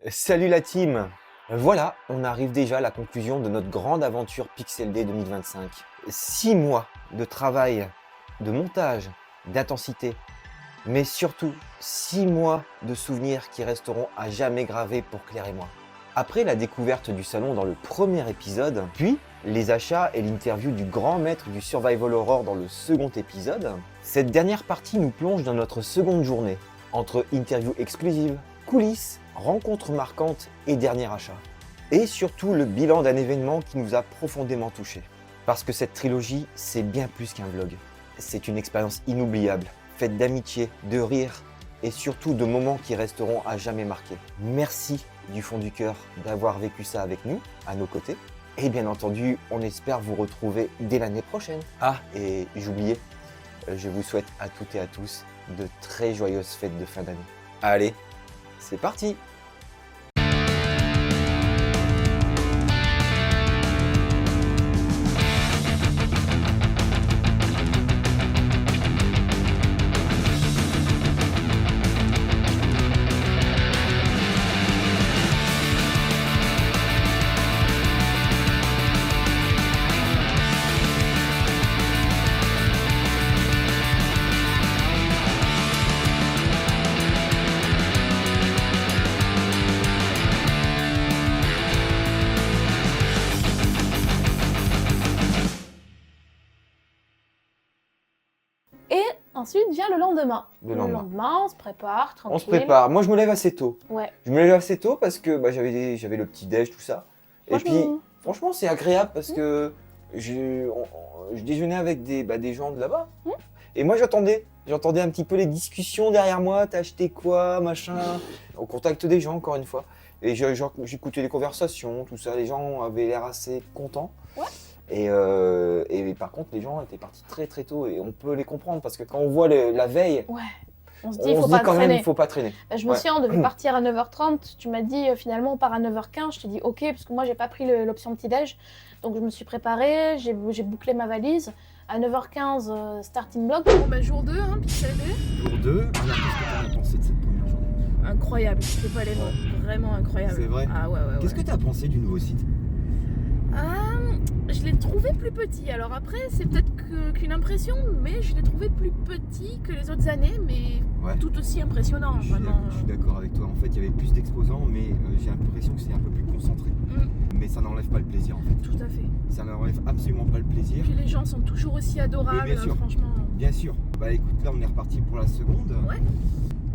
Salut la team! Voilà, on arrive déjà à la conclusion de notre grande aventure Pixel Day 2025. 6 mois de travail, de montage, d'intensité, mais surtout 6 mois de souvenirs qui resteront à jamais gravés pour Claire et moi. Après la découverte du salon dans le premier épisode, puis les achats et l'interview du grand maître du Survival Horror dans le second épisode, cette dernière partie nous plonge dans notre seconde journée, entre interviews exclusives, coulisses, rencontres marquantes et dernier achat. Et surtout le bilan d'un événement qui nous a profondément touchés. Parce que cette trilogie, c'est bien plus qu'un vlog. C'est une expérience inoubliable, faite d'amitié, de rire et surtout de moments qui resteront à jamais marqués. Merci du fond du cœur d'avoir vécu ça avec nous, à nos côtés. Et bien entendu, on espère vous retrouver dès l'année prochaine. Ah, et j'oubliais, je vous souhaite à toutes et à tous de très joyeuses fêtes de fin d'année. Allez, c'est parti! Ensuite vient le lendemain. Le lendemain. On se prépare, tranquille. On se prépare. Moi, je me lève assez tôt. Ouais. Je me lève assez tôt parce que j'avais le petit déj, tout ça. Et puis, franchement, c'est agréable parce que je déjeunais avec des gens de là-bas. Et moi, j'entendais un petit peu les discussions derrière moi. T'as acheté quoi, machin. Au contact des gens, encore une fois. Et j'écoutais les conversations, tout ça. Les gens avaient l'air assez contents. Ouais. Et par contre, les gens étaient partis très très tôt et on peut les comprendre parce que quand on voit la veille, ouais. On se dit, il faut pas traîner. Je me souviens, on devait partir à 9h30. Tu m'as dit, finalement, on part à 9h15. Je t'ai dit, ok, parce que moi, j'ai pas pris l'option petit-déj. Donc, je me suis préparée, j'ai bouclé ma valise. À 9h15, starting block. Bon, jour 2, hein, Pixel Day. Jour 2, alors qu'est-ce que t'en as pensé de cette première journée? Incroyable, c'est pas les mots. Vraiment incroyable. C'est vrai. Ah ouais. Qu'est-ce que t'as pensé du nouveau site? Je l'ai trouvé plus petit. Alors après, c'est peut-être qu'une impression, mais je l'ai trouvé plus petit que les autres années, mais tout aussi impressionnant. Je suis d'accord avec toi. En fait, il y avait plus d'exposants, mais j'ai l'impression que c'est un peu plus concentré. Mais ça n'enlève pas le plaisir, en fait. Tout à fait. Ça n'enlève absolument pas le plaisir. Et puis les gens sont toujours aussi adorables, bien sûr. franchement. Bien sûr. Bah écoute, là, on est reparti pour la seconde. Ouais.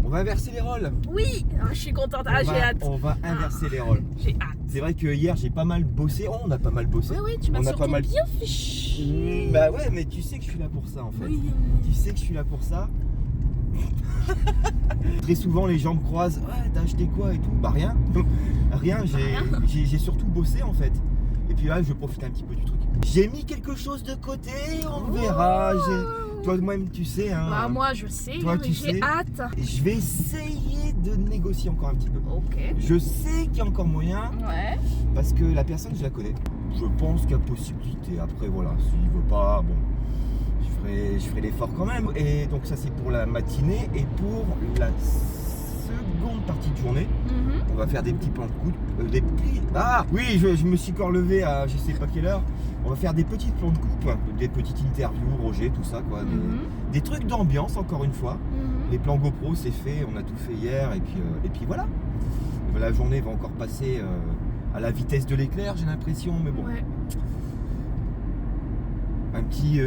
On va inverser les rôles. Oui, je suis contente. J'ai hâte. On va inverser les rôles. J'ai hâte. C'est vrai que hier j'ai pas mal bossé. On a pas mal bossé. Oui, tu m'as surtout bien fait chier. Bah ouais, mais tu sais que je suis là pour ça en fait. Oui. Tu sais que je suis là pour ça. Très souvent les gens me croisent. Ouais, t'as acheté quoi et tout? Bah rien. Rien. J'ai surtout bossé en fait. Et puis là, je profite un petit peu du truc. J'ai mis quelque chose de côté. On verra. Toi-même, tu sais. Hein, bah, moi, je sais. Toi, mais j'ai hâte. Je vais essayer de négocier encore un petit peu. Ok. Je sais qu'il y a encore moyen. Ouais. Parce que la personne, je la connais. Je pense qu'il y a possibilité. Après, voilà, s'il veut pas, bon, je ferai l'effort quand même. Et donc, ça, c'est pour la matinée. Et pour la seconde partie de journée, on va faire des petits plans de coude. Ah oui, je me suis encore levé à je sais pas quelle heure. On va faire des petits plans de coupe, des petites interviews, Roger, tout ça, quoi. Des trucs d'ambiance, encore une fois. Les plans GoPro, c'est fait, on a tout fait hier. Et puis voilà. La journée va encore passer à la vitesse de l'éclair, j'ai l'impression, mais bon. Ouais. Un petit,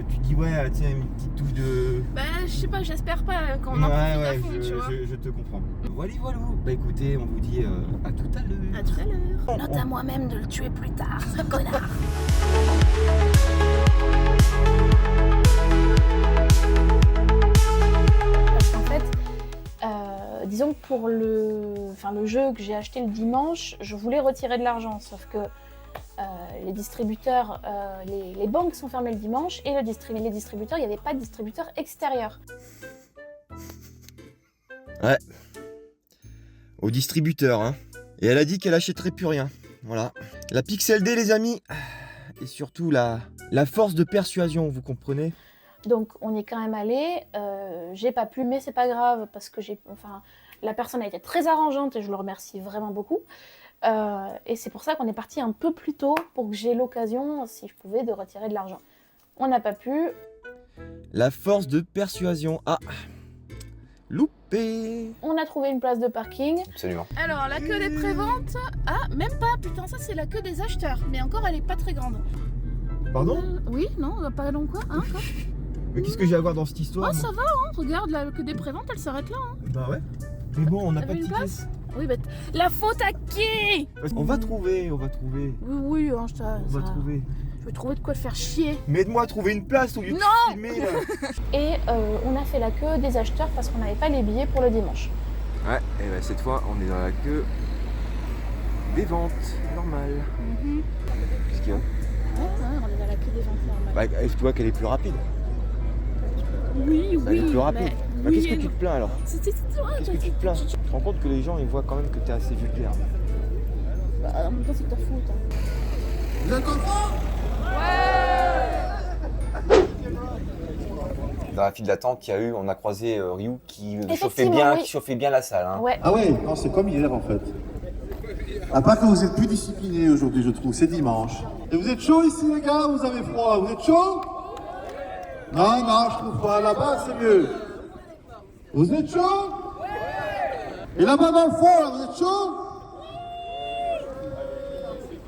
tu dis ouais, tu sais, une petite touche de... Bah je sais pas, j'espère pas qu'on en profite à fond, tu vois. Je te comprends. Voilà. Bah écoutez, on vous dit à tout à l'heure. À tout à l'heure. Note à moi-même de le tuer plus tard, ce connard. Parce qu'en fait, disons que pour le jeu que j'ai acheté le dimanche, je voulais retirer de l'argent, sauf que les distributeurs, les banques sont fermées le dimanche et les distributeurs, il n'y avait pas de distributeur extérieur. Ouais. Au distributeur, hein. Et elle a dit qu'elle achèterait plus rien. Voilà. La Pixel Day, les amis. Et surtout la force de persuasion, vous comprenez? Donc on y est quand même allé. J'ai pas pu, mais c'est pas grave parce que La personne a été très arrangeante et je le remercie vraiment beaucoup. Et c'est pour ça qu'on est parti un peu plus tôt pour que j'ai l'occasion, si je pouvais, de retirer de l'argent. On n'a pas pu. La force de persuasion. Ah, loupé. On a trouvé une place de parking. Absolument. Alors, la queue des préventes. Ah, même pas, putain, ça c'est la queue des acheteurs. Mais encore, elle est pas très grande. Pardon? Oui, non, pas long quoi, hein, quoi. Mais qu'est-ce que j'ai à voir dans cette histoire? Oh, ça va, hein, regarde, la queue des préventes, elle s'arrête là. Hein. Bah ouais. Mais bon, on n'a T'avais pas de une ticket. place? Oui, bah, la faute à qui? On va trouver. Oui, oui, hein, On va trouver. je vais trouver de quoi te faire chier. Mais aide-moi à trouver une place au lieu de Non filmer là. Et on a fait la queue des acheteurs parce qu'on n'avait pas les billets pour le dimanche. Ouais, et bah cette fois on est dans la queue des ventes normales. Qu'est-ce qu'il y a? On est dans la queue des ventes normales. Bah tu vois qu'elle est plus rapide. Oui, Elle est plus rapide. mais- Bah, oui qu'est-ce que et tu non. te plains alors? C'est- Qu'est-ce que tu te plains? Tu te rends compte que les gens ils voient quand même que t'es assez vulgaire. Bah, en même temps, c'est ta faute. Hein. Vous êtes content? Dans la file d'attente qu'il y a eu, on a croisé Ryu qui chauffait Effectivement, bien, oui. qui chauffait bien la salle. Hein. Ouais. Ah ouais, non, c'est comme hier en fait. À part que vous êtes plus disciplinés aujourd'hui, je trouve, c'est dimanche. Et vous êtes chaud ici les gars, vous avez froid, vous êtes chaud? Non, non, je trouve pas, là-bas c'est mieux. Vous êtes chaud? Et là-bas dans le fond, là, vous êtes chaud?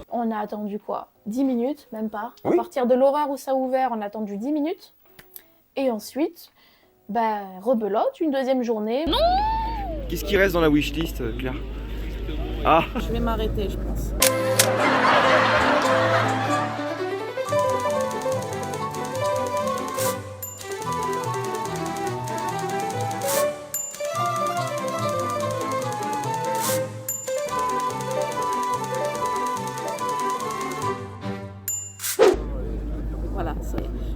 On a attendu quoi? 10 minutes, même pas. Oui. À partir de l'horaire où ça a ouvert, on a attendu 10 minutes. Et ensuite, bah, rebelote, une deuxième journée. Non. Qu'est-ce qui reste dans la wishlist, Claire? Ah! Je vais m'arrêter, je pense. Voilà,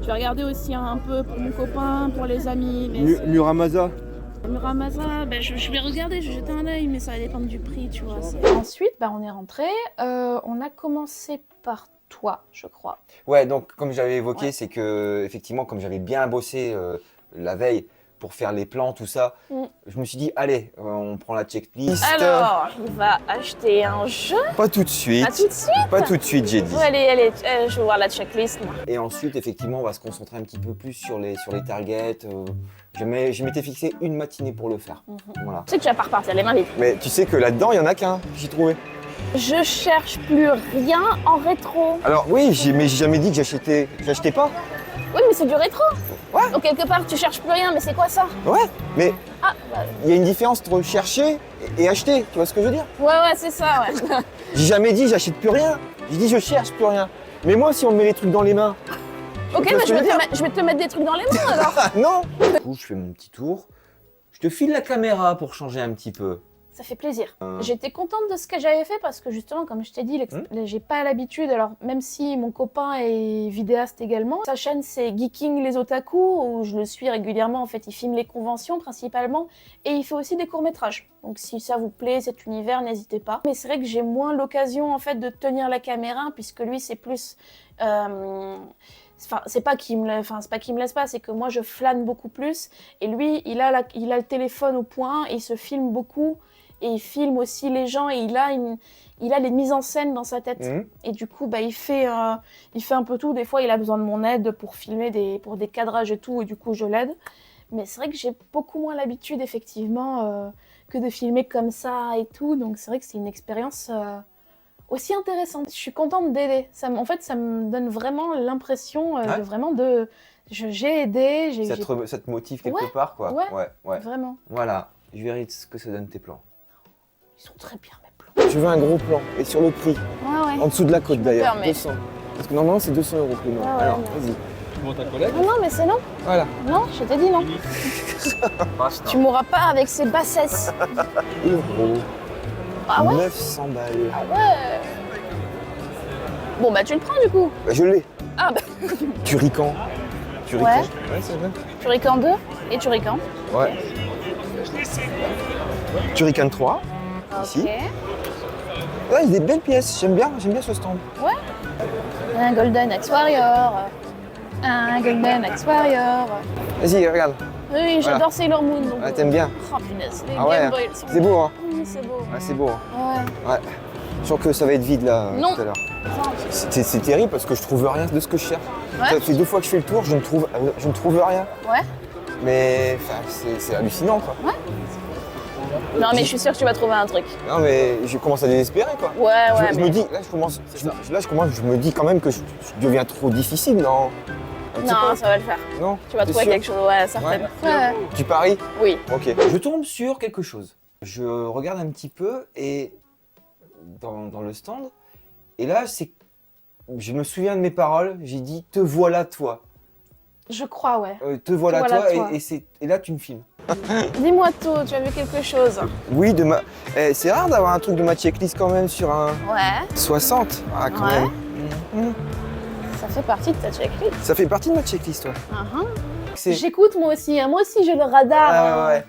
je vais regarder aussi un peu pour mon copain, pour les amis. Muramasa. Muramasa, ben je vais regarder, je vais jeter un œil, mais ça va dépendre du prix, tu vois. Ensuite, bah, on est rentré. On a commencé par toi, je crois. Ouais, donc comme j'avais évoqué, Ouais. c'est que effectivement, comme j'avais bien bossé la veille pour faire les plans, tout ça, je me suis dit, allez, on prend la checklist. Alors, il va acheter un jeu. Pas tout de suite. À tout de suite. Pas tout de suite, j'ai dit. Ouais, allez, je vais voir la checklist, moi. Et ensuite, effectivement, on va se concentrer un petit peu plus sur les targets. Je m'étais fixé une matinée pour le faire. Voilà. Tu sais que tu vas pas repartir les mains vides. Mais tu sais que là-dedans, il y en a qu'un, j'ai trouvé. Je cherche plus rien en rétro. Alors oui, mais j'ai jamais dit que j'achetais pas. Oui, mais c'est du rétro. Ouais. Donc quelque part, tu cherches plus rien, mais c'est quoi ça? Ouais, mais Ah, bah, il y a une différence entre chercher et acheter, tu vois ce que je veux dire? ouais, c'est ça, ouais. J'ai jamais dit j'achète plus rien, j'ai dit je cherche plus rien. Mais moi, si on me met les trucs dans les mains, Ok, Tu vois mais ce que je veux dire je vais te mettre des trucs dans les mains alors. ah non. Du coup, je fais mon petit tour. Je te file la caméra pour changer un petit peu. Ça fait plaisir. J'étais contente de ce que j'avais fait parce que justement, comme je t'ai dit, j'ai pas l'habitude. Alors, même si mon copain est vidéaste également, sa chaîne c'est Geeking les Otaku, où je le suis régulièrement. En fait, il filme les conventions principalement et il fait aussi des courts-métrages. Donc, si ça vous plaît, cet univers, n'hésitez pas. Mais c'est vrai que j'ai moins l'occasion en fait de tenir la caméra puisque lui, c'est plus. Enfin, c'est pas qu'il me laisse pas, c'est que moi je flâne beaucoup plus et lui il a le téléphone au point et il se filme beaucoup et il filme aussi les gens et il a les mises en scène dans sa tête et du coup bah il fait un peu tout. Des fois il a besoin de mon aide pour filmer pour des cadrages et tout et du coup je l'aide, mais c'est vrai que j'ai beaucoup moins l'habitude effectivement que de filmer comme ça et tout, donc c'est vrai que c'est une expérience aussi intéressante. Je suis contente d'aider. En fait, ça me donne vraiment l'impression j'ai aidé. Ça te motive quelque Ouais, part, quoi. Ouais. Vraiment. Voilà. Je verrai ce que ça donne tes plans. Ils sont très bien mes plans. Je veux un gros plan et sur le prix. Ouais. En dessous de la côte me d'ailleurs. permets. 200. Parce que normalement c'est 200 € le nom. Ouais, Alors, mais- vas-y. Non, mais c'est non. Voilà. Non, je t'ai dit non. Tu mourras pas avec ces bassesses. Euro. Ah ouais? 900 balles. Ah ouais. Bon, bah tu le prends du coup. Bah, je l'ai. Ah bah, Turrican. Ouais. Ouais, c'est vrai. Turrican 2 et Turrican. Ouais. Turrican 3. Ici. Ok. Ouais, il y a des belles pièces. J'aime bien ce stand. Un Golden Axe Warrior. Un Golden Axe Warrior. Vas-y, regarde. Oui, j'adore Sailor Moon. Donc, Ah, t'aimes bien? Oh punaise, les Ah ouais, Game Boy, elles sont c'est beau, hein? Oui, c'est beau. Ah, c'est beau. Hein. Ouais. Ouais. Je sens que ça va être vide là Non. tout à l'heure. Non. C'est terrible parce que je trouve rien de ce que je cherche. Ouais. Ça fait 2 fois que je fais le tour, je ne trouve rien. Ouais. Mais enfin, c'est hallucinant quoi. Non, mais je suis sûre que tu vas trouver un truc. Non mais je commence à désespérer quoi. Ouais, ouais. Je me dis, là je me dis quand même que je deviens trop difficile, non? Un petit Non, peu. ça va le faire. Non. Tu vas T'es trouver sûr? quelque chose, ouais, certainement. Ouais. Tu paries? Oui. Ok. Je tombe sur quelque chose. Je regarde un petit peu et dans le stand. Et là, je me souviens de mes paroles. J'ai dit te voilà toi. Je crois, ouais. Te voilà, Te voilà toi. toi. Et là, tu me filmes. Dis-moi tout, tu as vu quelque chose? Oui, c'est rare d'avoir un truc de ma checklist quand même sur un Ouais. 60. Ah, quand Ouais. même. Ça fait partie de ta checklist. Ça fait partie de ma checklist, toi. C'est- J'écoute moi aussi, hein. Moi aussi j'ai le radar. Ah, ouais.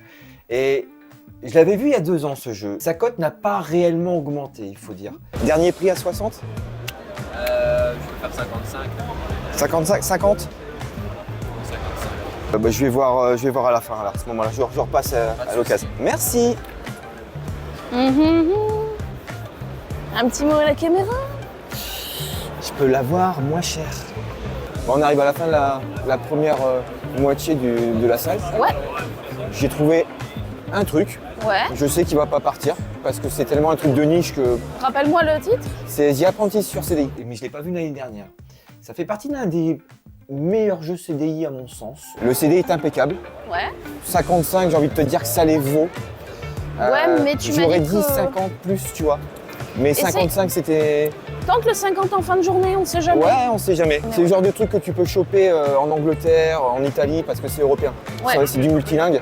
Et je l'avais vu il y a 2 ans ce jeu. Sa cote n'a pas réellement augmenté, il faut dire. Dernier prix à 60? Je vais faire 55. 55? 50? 55. Je vais voir à la fin, alors, à ce moment-là. Je repasse à l'occasion. Merci. Mhm. Un petit mot à la caméra? Je peux l'avoir moins cher. Bon, on arrive à la fin de la première moitié de la salle. Ouais. J'ai trouvé un truc. Ouais. Je sais qu'il va pas partir parce que c'est tellement un truc de niche que Rappelle-moi le titre. c'est The Apprentice sur CDI. Mais je l'ai pas vu l'année dernière. Ça fait partie d'un des meilleurs jeux CDI à mon sens. Le CD est impeccable. Ouais. 55, j'ai envie de te dire que ça les vaut. Ouais, mais tu m'as J'aurais dit dit que- 50 plus, tu vois. Mais 55, c'était... Tente le 50 en fin de journée, on sait jamais. Ouais, on sait jamais. C'est le genre de truc que tu peux choper en Angleterre, en Italie, parce que c'est européen. Ouais. C'est du multilingue.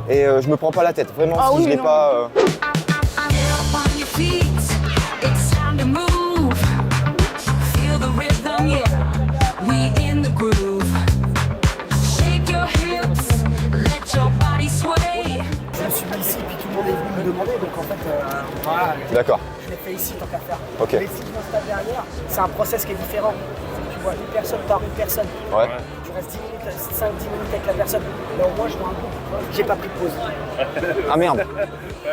Et je me prends pas la tête. Vraiment, Ah si oui, je l'ai non. pas... Up on your feet, it's time to move. Feel the rhythm, yeah. We in the groove. Shake your hips, let your body sway. Je me suis mis ici, puis tout le monde est venu me demander, donc en fait, voilà, D'accord. je l'ai fait ici tant qu'à faire. Ok. Mais si je m'installe derrière, c'est un process qui est différent. Tu vois une personne par une personne. Ouais. Tu restes 10 minutes, 5-10 minutes avec la personne. Là au moins, je vois un groupe. J'ai pas pris de pause. Ah merde.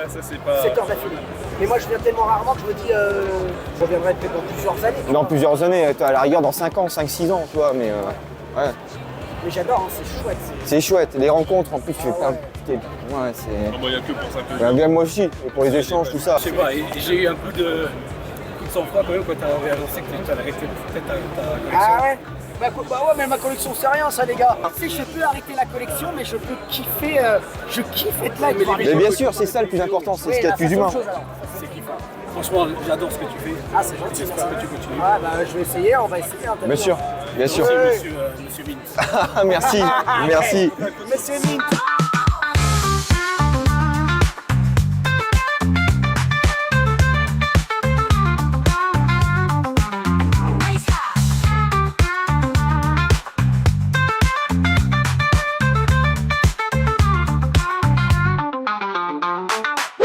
7 heures d'affilée. Mais moi, je viens tellement rarement que je me dis, je reviendrai peut-être dans plusieurs années. tu Dans vois. plusieurs années, à la rigueur dans 5 ans, 5-6 ans, tu vois, mais ouais. Mais j'adore, hein, c'est chouette. C'est chouette, les rencontres en plus, tu fais plein de... Ouais, c'est... Il n'y a que pour ça que Bien, moi aussi, et pour les échanges, tout ça. je sais pas, et j'ai eu un coup de sang-froid quand même quand tu avais annoncé que tu allais arrêter peut-être ta collection. Ah ouais bah ouais, mais ma collection, c'est rien ça, les gars. Tu sais, je peux arrêter la collection, mais je peux kiffer. Je kiffe être là. Mais bien sûr, c'est ça le plus important, c'est ce qu'il y a de plus humain. C'est kiffant. Franchement, j'adore ce que tu fais. Ah, c'est gentil, J'espère merci. que tu continues. Ah bah je vais essayer, on va essayer. Hein, t'as Bien vu, sûr, hein. bien sûr. Merci, monsieur Vince. Ah, merci, merci. Monsieur Mint.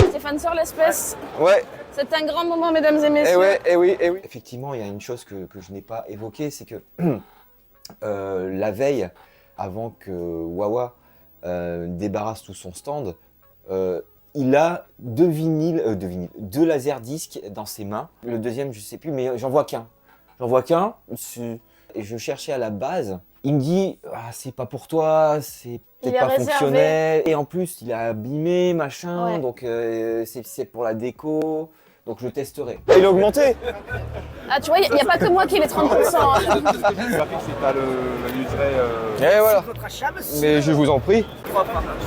Stéphane sort l'espèce. Ouais, C'est un grand moment, mesdames et messieurs. eh oui. Effectivement, il y a une chose que je n'ai pas évoquée, c'est que la veille, avant que Wawa débarrasse tout son stand, il a deux laserdiscs dans ses mains. Le deuxième, je sais plus, mais j'en vois qu'un. Et je cherchais à la base. Il me dit, ah, c'est pas pour toi, c'est Il peut-être est pas réservé. fonctionnel. Et en plus, il a abîmé, machin, Ouais. donc c'est pour la déco. Donc je testerai. Et il a augmenté. Ah, tu vois, il n'y a pas que moi qui ai les 30%. hein. C'est pas la livrée. Et voilà. Votre achat, monsieur. Mais je vous en prie.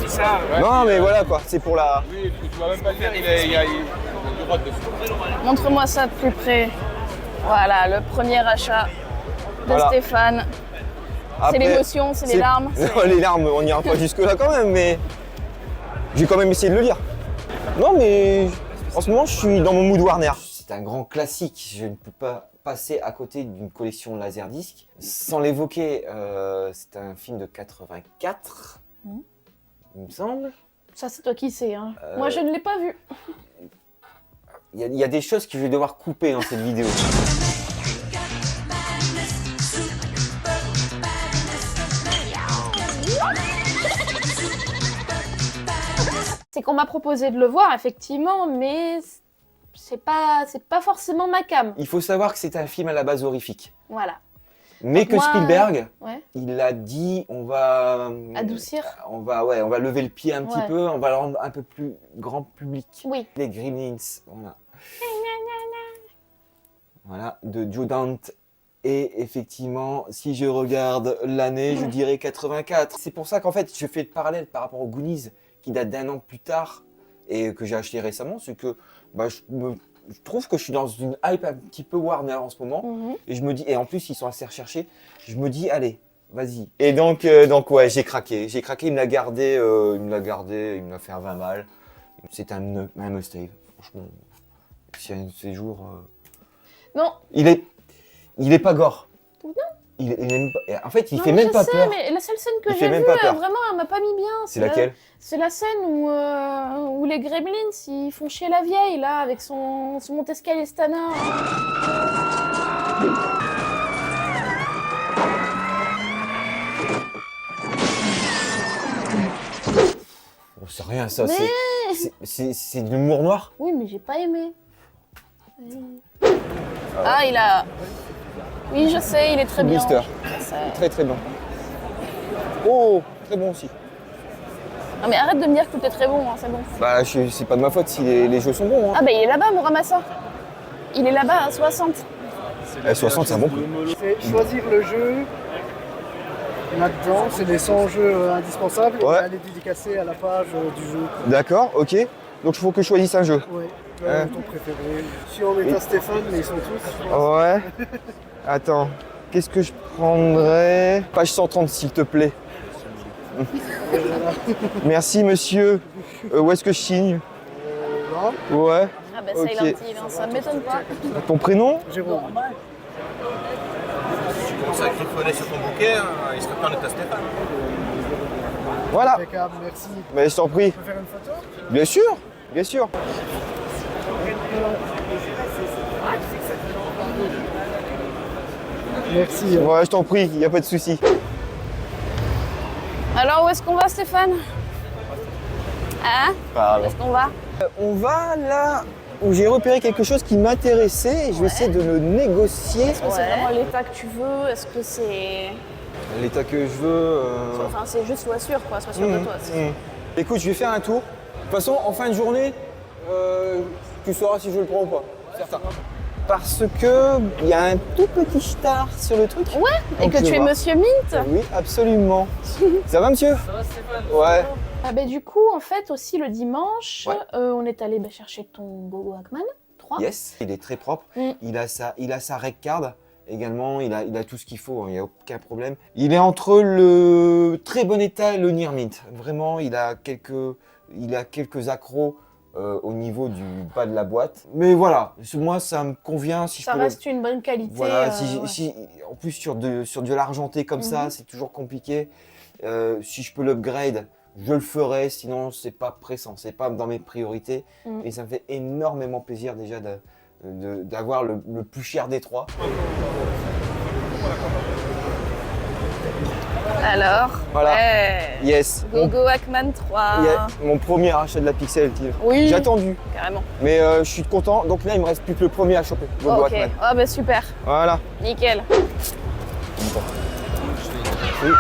C'est ça. Non, mais voilà quoi, c'est pour la... Oui, tu vas même pas le faire, il y a du droit dessus. Montre-moi ça de plus près. Voilà, le premier achat de Voilà. Stéphane. C'est Après, l'émotion, c'est les larmes. Non, les larmes, on n'ira pas jusque-là quand même, mais j'ai quand même essayé de le lire. Non, mais en ce moment, je suis dans mon mood Warner. C'est un grand classique, je ne peux pas passer à côté d'une collection Laserdisc. Sans l'évoquer, c'est un film de 84, il me semble. Ça, c'est toi qui sais. Hein. Moi, je ne l'ai pas vu. Il y a des choses que je vais devoir couper dans cette vidéo. qu'on m'a proposé de le voir, effectivement, mais c'est pas forcément ma cam. Il faut savoir que c'est un film à la base horrifique. Voilà. Mais Donc que moi, Spielberg, Ouais. il a dit on va Adoucir. on va lever le pied un petit Ouais. peu, on va le rendre un peu plus grand public. Oui. Les Gremlins, voilà. Voilà, de Joe Dante. Et effectivement, si je regarde l'année, je dirais 84. C'est pour ça qu'en fait, je fais le parallèle par rapport aux Goonies, qui date d'1 an plus tard et que j'ai acheté récemment. C'est que je trouve que je suis dans une hype un petit peu Warner en ce moment. Mhm. Et je me dis, et en plus, ils sont assez recherchés. Je me dis, allez, vas-y. Et donc ouais, j'ai craqué. J'ai craqué, il me l'a gardé, il me l'a fait un 20 balles. C'est un must-have, franchement. C'est un séjour. Non. Il est pas gore. Non. Il est même pas, en fait, il Non, fait mais même je pas sais, peur. mais la seule scène que Il j'ai fait même vue, pas peur. vraiment, elle m'a pas mis bien. C'est laquelle? C'est la scène où les Gremlins, ils font chier la vieille, là, avec son monte-escalier Stana. Oh, c'est rien ça, Mais- c'est de l'humour noir. Oui, mais j'ai pas aimé. Ah, il a... Oui, je sais, il est très bien. Blister. Je sais. Très très bon. Oh, très bon aussi. Non, mais arrête de me dire que tout est très bon, hein, c'est bon. Bah, c'est pas de ma faute si les jeux sont bons. Hein. Ah, bah il est là-bas, Muramasa. Il est là-bas à 60. 60, c'est un bon prix. C'est choisir le jeu. Là-dedans, c'est les 100 jeux indispensables. Ouais. Et aller dédicacer à la page du jeu. D'accord, ok. Donc il faut que je choisisse un jeu. Ouais. Hein. Ton préféré. Si on met à Stéphane, mais ils sont tous. je pense. Ouais. Attends, qu'est-ce que je prendrais? Page 130, s'il te plaît. Merci, monsieur. Où est-ce que je signe? Là, Ouais. Ah, bah Ok. ça, il est hein, ça m'étonne pas. Ton prénom? Jérôme. Si tu commences à griffonner sur ton bouquet, il serait pas en état Stéphane. Voilà. Impeccable, merci. Mais je t'en prie. On peut faire une photo? Bien sûr, bien sûr. Merci. Ouais, je t'en prie, il n'y a pas de souci. Alors, où est-ce qu'on va, Stéphane? Hein? Où est-ce qu'on va? On va là où j'ai repéré quelque chose qui m'intéressait et je vais essayer de le négocier. Est-ce que c'est vraiment l'état que tu veux? Est-ce que c'est... L'état que je veux. Enfin, c'est juste sois sûr, quoi. Sois sûr de toi. Écoute, je vais faire un tour. De toute façon, en fin de journée, tu sauras si je le prends ou pas. Certain. Parce que il y a un tout petit star sur le truc. Ouais, et Donc, que je tu vais es voir. Monsieur Mint. Oui, absolument. Ça va, monsieur? Ça va, Stéphane. Ouais. Ah bah, du coup, en fait, aussi le dimanche, Ouais. on est allé chercher ton Gogo Hackman 3. Yes, il est très propre. Mm. Il a sa rec card également. Il a tout ce qu'il faut. Il n'y a aucun problème. Il est entre le très bon état et le near mint. Vraiment, il a quelques accros au niveau du bas de la boîte. Mais voilà, moi, ça me convient. Si Ça je peux reste une bonne qualité. Voilà, ouais. en plus sur de l'argenté comme ça, Mhm. c'est toujours compliqué. Si je peux l'upgrade, je le ferai, sinon c'est pas pressant, c'est pas dans mes priorités. Mhm. Et ça me fait énormément plaisir déjà d'avoir le plus cher des trois. Alors, Voilà. ouais. Yes, Gogo Hackman 3. mon premier achat de la Pixel Team. Oui, J'ai attendu, carrément. mais je suis content. Donc là, il me reste plus que le premier à choper. Gogo Ok, Hackman. ah bah super, Voilà. nickel. Oui.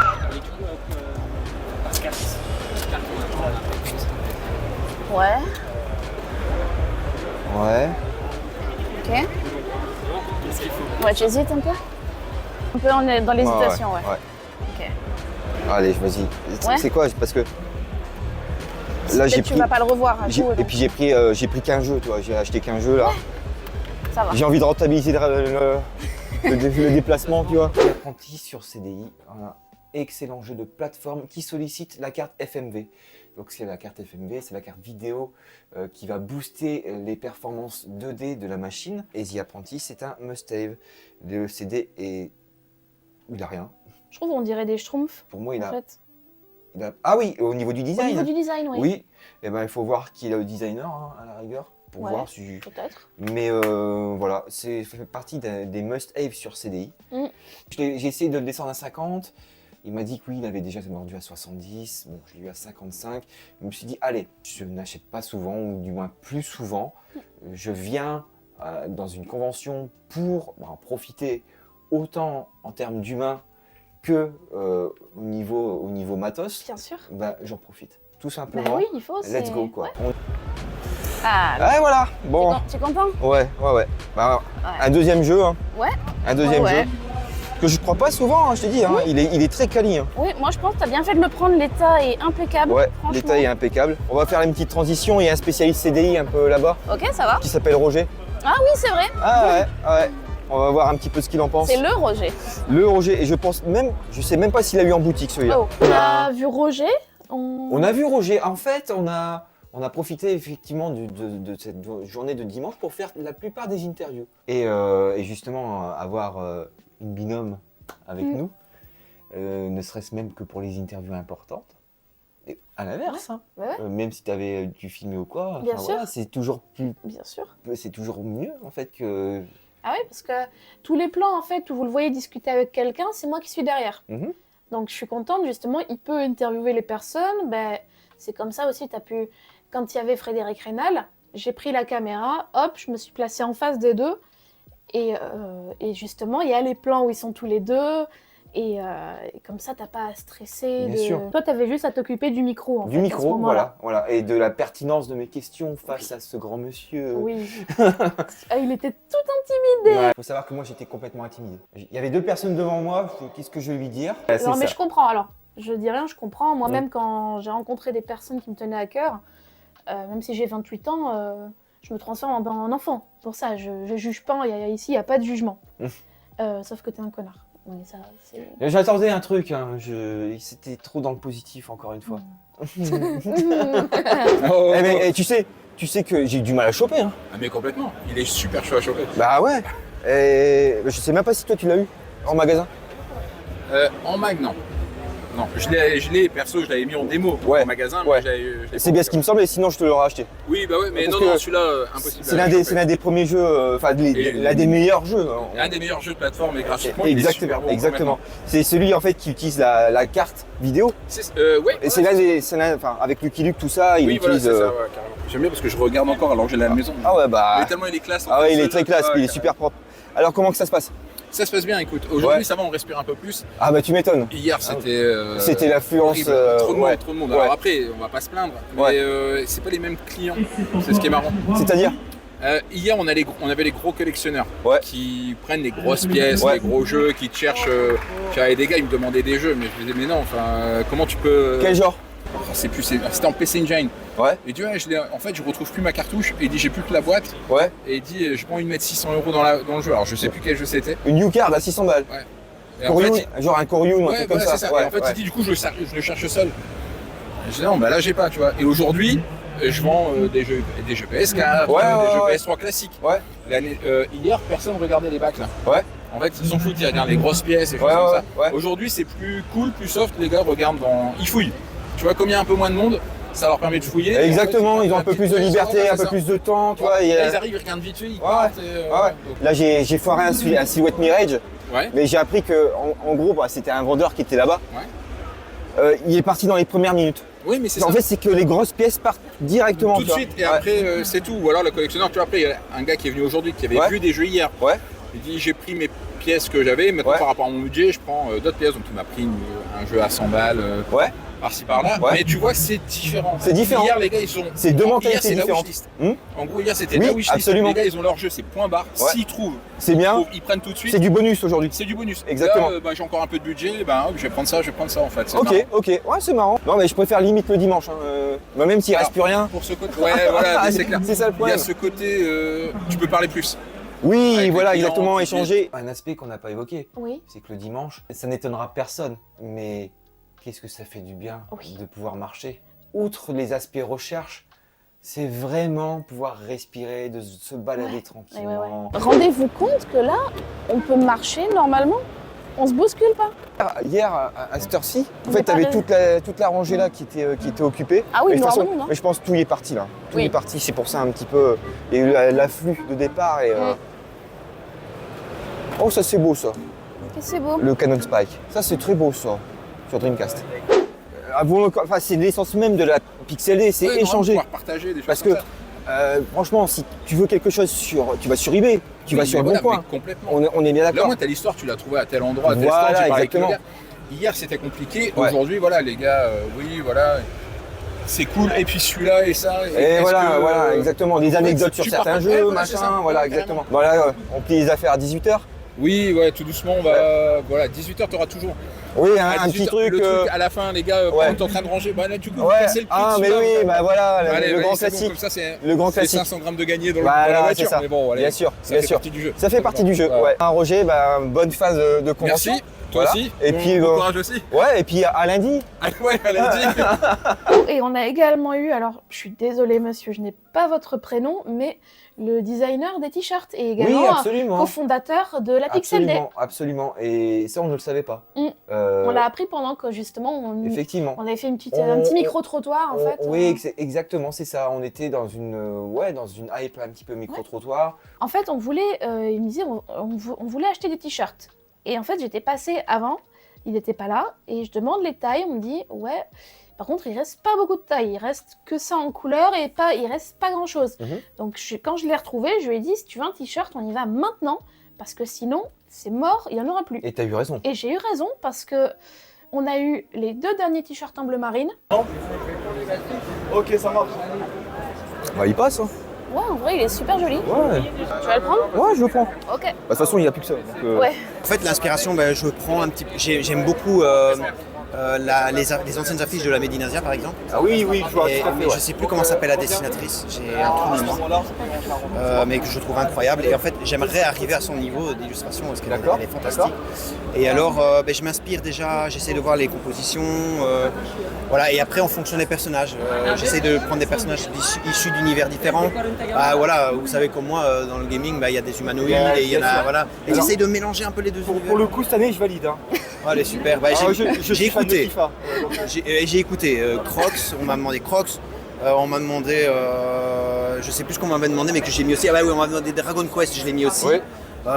Ouais, Ouais. ok. Ouais, j'hésite un peu. Un peu on est dans l'hésitation, ouais. Ok. Allez, vas-y. Ouais. C'est quoi? Parce que là, j'ai Peut-être tu pris. vas pas le revoir à tout, Et puis j'ai pris qu'un jeu, toi. J'ai acheté qu'un jeu là. ça va. J'ai envie de rentabiliser le déplacement, tu vois. Apprenti sur CDI, un excellent jeu de plateforme qui sollicite la carte FMV. Donc c'est la carte FMV, c'est la carte vidéo qui va booster les performances 2D de la machine. Et The Apprentice, c'est un must-have. Le CD est... Il a rien. Je trouve on dirait des schtroumpfs, Pour moi, en fait. Ah oui, au niveau du Au design. niveau du design, oui. Oui, et ben il faut voir qui est le designer hein, à la rigueur pour Ouais. voir si. Peut-être. Mais voilà, ça fait partie des must-have sur CDI. Mm. J'ai essayé de le descendre à 50. Il m'a dit que oui, il avait déjà vendu à 70, bon, je l'ai eu à 55. Je me suis dit, allez, je n'achète pas souvent, ou du moins plus souvent. Je viens dans une convention pour profiter autant en termes d'humain que au niveau matos. Bien sûr. Bah, j'en profite, tout Bah simplement. oui, il faut. Let's go, quoi. Ouais. Ah, Ouais, voilà, bon. tu es content? Ouais. Bah, Ouais. un deuxième jeu, hein. Ouais. Un deuxième Ouais. jeu. Que je crois pas souvent, hein, je te dis, hein. Oui. Il est très quali. Hein. Oui, moi je pense que tu as bien fait de le prendre. L'état est impeccable. Ouais, franchement. l'état est impeccable. On va faire une petite transition. Il y a un spécialiste CDI un peu là-bas Ok, ça va. qui s'appelle Roger. Ah oui, c'est vrai. Ah ouais. On va voir un petit peu ce qu'il en pense. C'est le Roger. Le Roger. Et je sais même pas s'il a eu en boutique celui-là. Oh. On a vu Roger. On a vu Roger. En fait, on a profité effectivement de cette journée de dimanche pour faire la plupart des interviews. Et justement, avoir une binôme avec nous, ne serait-ce même que pour les interviews importantes. Et à l'inverse, hein. Ouais. Même si tu avais dû filmer ou quoi, Bien enfin, sûr. voilà, c'est toujours Bien sûr. c'est toujours mieux en fait que. Ah oui, parce que tous les plans en fait où vous le voyez discuter avec quelqu'un, c'est moi qui suis derrière. Mhm. Donc je suis contente justement, il peut interviewer les personnes. Ben, c'est comme ça aussi, tu as pu. Quand il y avait Frédéric Reynal, j'ai pris la caméra, hop, je me suis placée en face des deux. Et justement, il y a les plans où ils sont tous les deux. Et comme ça, t'as pas à stresser. Bien sûr. Toi, t'avais juste à t'occuper du micro. En Du fait, à ce micro, moment-là. voilà. Et de la pertinence de mes questions face à ce grand monsieur. Oui. Ah, il était tout intimidé. Il faut savoir que moi j'étais complètement intimidé. Il y avait deux personnes devant moi, qu'est-ce que je vais lui dire? C'est Non, mais ça. je comprends. Alors, je dis rien, je comprends. Moi-même, quand j'ai rencontré des personnes qui me tenaient à cœur, même si j'ai 28 ans, je me transforme en enfant. Pour ça, je juge pas. Ici, il n'y a pas de jugement. Sauf que t'es un connard. Oui, ça, c'est... J'attendais un truc, hein. C'était trop dans le positif encore une fois. Mais tu sais que j'ai eu du mal à choper. Hein. Ah mais complètement, il est super chaud à choper. Bah ouais. Et je sais même pas si toi tu l'as eu en magasin. En mag, non. Non, je l'ai perso, je l'avais mis en démo Ouais, en magasin, mais ouais. je l'ai C'est bien ce qui me semblait, sinon je te l'aurais acheté. Oui, bah ouais, mais Parce non, que celui-là, impossible. C'est l'un des premiers jeux, enfin l'un des meilleurs jeux. Hein. Un des meilleurs jeux de plateforme et graphiquement, il est super bon. Exactement. C'est celui en fait qui utilise la carte vidéo. Ouais. Et c'est enfin avec Lucky Luke tout ça, il Oui, voilà, utilise. c'est ça, ouais, carrément. J'aime bien parce que je regarde encore alors que j'ai la maison. Ah ouais bah. Mais tellement il est classe. Ah ouais, il est très classe, puis il est super propre. Alors comment que ça se passe? Ça se passe bien, écoute. Aujourd'hui, Ouais. ça va, on respire un peu plus. Ah bah tu m'étonnes. Hier, c'était. C'était l'affluence. horrible. Trop de monde, Ouais. trop de monde. Ouais. Alors après, on va pas se plaindre, mais Ouais. c'est pas les mêmes clients. C'est ce qui est marrant. C'est-à-dire? Hier, on avait les gros collectionneurs Ouais. qui prennent les grosses pièces, Ouais. les gros jeux, qui te cherchent. J'avais des gars, ils me demandaient des jeux, mais je disais, mais non, enfin, comment tu peux. Quel genre? C'était en PC Engine. Ouais. Et il dit, ouais, en fait, je retrouve plus ma cartouche. Et il dit, j'ai plus que la boîte. Ouais. Et il dit, je prends une mettre 600 € dans le jeu. Alors, je sais plus quel jeu c'était. Une U-Card à 600 balles. Et en Koryu, fait, genre un Koryu ou un ouais, truc comme voilà, ça. c'est ça. Ouais, et en fait, ouais. il dit, du coup, je le cherche seul. Et je dis, non, bah là, j'ai pas, tu vois. Et aujourd'hui, je vends des jeux PS4, Ouais, des jeux ouais. PS3 classiques. Ouais. Hier, personne regardait les bacs là. Ouais. En fait, ils s'en foutent, ils regardent les grosses pièces et choses Ouais, comme ouais, ça. ouais. Aujourd'hui, c'est plus cool, plus soft. Les gars regardent ils fouillent. Tu vois, comme il y a un peu moins de monde, ça leur permet de fouiller. Et Exactement, en fait, ils ont un peu plus de liberté, un peu ça. plus de temps, tu vois. Et et, là, ils arrivent, ils regardent vite fait, ils Ouais, partent. ouais. Là, j'ai foiré un Silhouette Mirage, Ouais. mais j'ai appris que, en gros, bah, c'était un vendeur qui était là-bas. Il est parti dans les premières minutes. Oui, mais c'est En ça. fait, c'est que les grosses pièces partent directement. Tout tu de vois. suite, et Ouais. après, c'est tout. Ou alors le collectionneur, tu vois, après, il y a un gars qui est venu aujourd'hui qui avait Ouais. vu des jeux hier. Ouais. Il dit, j'ai pris mes pièces que j'avais, maintenant Ouais. par rapport à mon budget, je prends d'autres pièces. Donc il m'a pris un jeu à 100 balles. Ouais. Par-ci par-là, Ouais. mais tu vois que c'est différent. C'est différent. Hier, les gars, ils sont. C'est deux Hier, mentalités c'est la différentes. wishlist. Hmm. En gros, hier, c'était Oui, la wishlist. absolument. Les gars, ils ont leur jeu, c'est point barre. Ouais. S'ils trouvent, C'est bien, ils prennent tout de suite. c'est du bonus aujourd'hui. C'est du bonus. Exactement. Là, j'ai encore un peu de budget, hop, je vais prendre ça en fait. C'est Ok, marrant. ok, ouais, c'est marrant. Non, mais je préfère limite le dimanche. Hein. Bah, même s'il reste Alors, plus rien. Pour ce côté, ouais, voilà, mais c'est clair. C'est ça le Il y problème. a ce côté, tu peux parler plus. Oui, avec voilà, les clients, exactement, qui échanger. Un aspect qu'on n'a pas évoqué, Oui. c'est que le dimanche, ça n'étonnera personne, mais qu'est-ce que ça fait du bien Oui. de pouvoir marcher. Outre les aspects recherche, c'est vraiment pouvoir respirer, de se balader Ouais, tranquillement. Rendez-vous compte que là, on peut marcher normalement. On se bouscule pas. Hier, à cette heure-ci, en On fait, est tu avais pareil. toute la rangée là qui était occupée. Ah oui, mais, de toute noir de façon, monde, hein. mais je pense que tout y est parti là. Tout Oui. est parti, c'est pour ça un petit peu. Il y a eu l'afflux de départ et. Oh, ça c'est beau ça, Ok, c'est beau. le Canon Spike. Ça c'est très beau ça. sur Dreamcast. Enfin, c'est l'essence même de la Pixel D, c'est Ouais, échanger. pouvoir partager des choses Parce comme que ça. franchement, si tu veux quelque chose tu vas sur eBay, tu vas Oui, sur mais le bon voilà, coin. mais complètement. On est bien Là, d'accord. moi, t'as l'histoire, tu l'as trouvé à tel endroit, à tel Voilà, stand, j'ai parlé avec le exactement. gars. Hier, c'était compliqué. Ouais. Aujourd'hui, voilà, les gars, oui, voilà, c'est cool. Et puis celui-là et ça. Et est-ce voilà, que, voilà, exactement. Des anecdotes sur tu certains partages- jeux, ouais, voilà, c'est machin, ça. voilà, Ouais, exactement. Voilà, on plie les affaires à 18h. Oui, ouais, tout doucement, on va. Voilà, 18h, t'auras toujours. Oui, un À petit 18h, truc. Le truc à la fin, les gars, ouais. quand t'es en train de ranger, bah là, du coup, vous Ouais. cassez le prix. Ah, de mais celui-là, oui, vous- bah voilà, Allez, le allez, grand c'est bon, classique. comme ça, c'est Le grand c'est classique. 500 grammes de gagné dans, Voilà, dans la c'est voiture. ça. Mais bon, allez, Bien sûr, ça bien fait sûr. partie du jeu. Ça fait partie du jeu. Ouais. Ouais. Roger, bah, bonne phase de convention. Merci, toi Voilà. aussi. Et puis, bon courage aussi. Ouais, et puis à lundi. Ah ouais, elle a dit. Et on a également eu, alors je suis désolée monsieur, je n'ai pas votre prénom, mais le designer des t-shirts et Oui, également absolument. cofondateur de la Pixel D. Absolument, absolument. Et ça, on ne le savait pas. Mm. On l'a appris pendant que justement Effectivement. on avait fait un petit micro-trottoir en fait. Oui, exactement, c'est ça. On était dans une hype un petit peu micro-trottoir. En fait, on voulait, il me disait, on voulait acheter des t-shirts. Et en fait, j'étais passée avant, il n'était pas là, et je demande les tailles, on me dit, ouais, par contre, il reste pas beaucoup de tailles, il reste que ça en couleur et il reste pas grand-chose. Mhm. Donc, quand je l'ai retrouvé, je lui ai dit, si tu veux un t-shirt, on y va maintenant, parce que sinon, c'est mort, il n'y en aura plus. Et t'as eu raison. Et j'ai eu raison, parce que on a eu les 2 derniers t-shirts en bleu marine. Ok, ça marche. Bah, il passe, hein. Ouais, en vrai, il est super joli. Ouais. Tu vas le prendre? Ouais, je le prends. Ok. Bah, de toute façon, il n'y a plus que ça. Donc, Ouais. En fait, l'inspiration, je prends un petit peu. J'aime beaucoup les anciennes affiches de la Médinasia, par exemple. Ah oui, je vois Et- tout à fait. mais je sais plus comment s'appelle la dessinatrice. J'ai un trou de mémoire. Mais que je trouve incroyable. Et en fait, j'aimerais arriver à son niveau d'illustration parce qu'elle D'accord, elle est fantastique. Et alors, je m'inspire déjà. J'essaie de voir les compositions. Voilà. Et après, en fonction des personnages, j'essaie de prendre des personnages issus d'univers différents. Voilà, vous savez comme moi, dans le gaming, il y a des humanoïdes et il y en a. Voilà. Et Alors, j'essaie de mélanger un peu les deux univers. Pour le coup, cette année, je valide. Hein. Allez, super. Je J'ai suis fan de écouté. FIFA. J'ai écouté Crocs, on m'a demandé Crocs, on m'a demandé, je sais plus ce qu'on m'avait demandé, mais que j'ai mis aussi. Ah bah oui, on m'a demandé Dragon Quest, je l'ai mis aussi. Oui.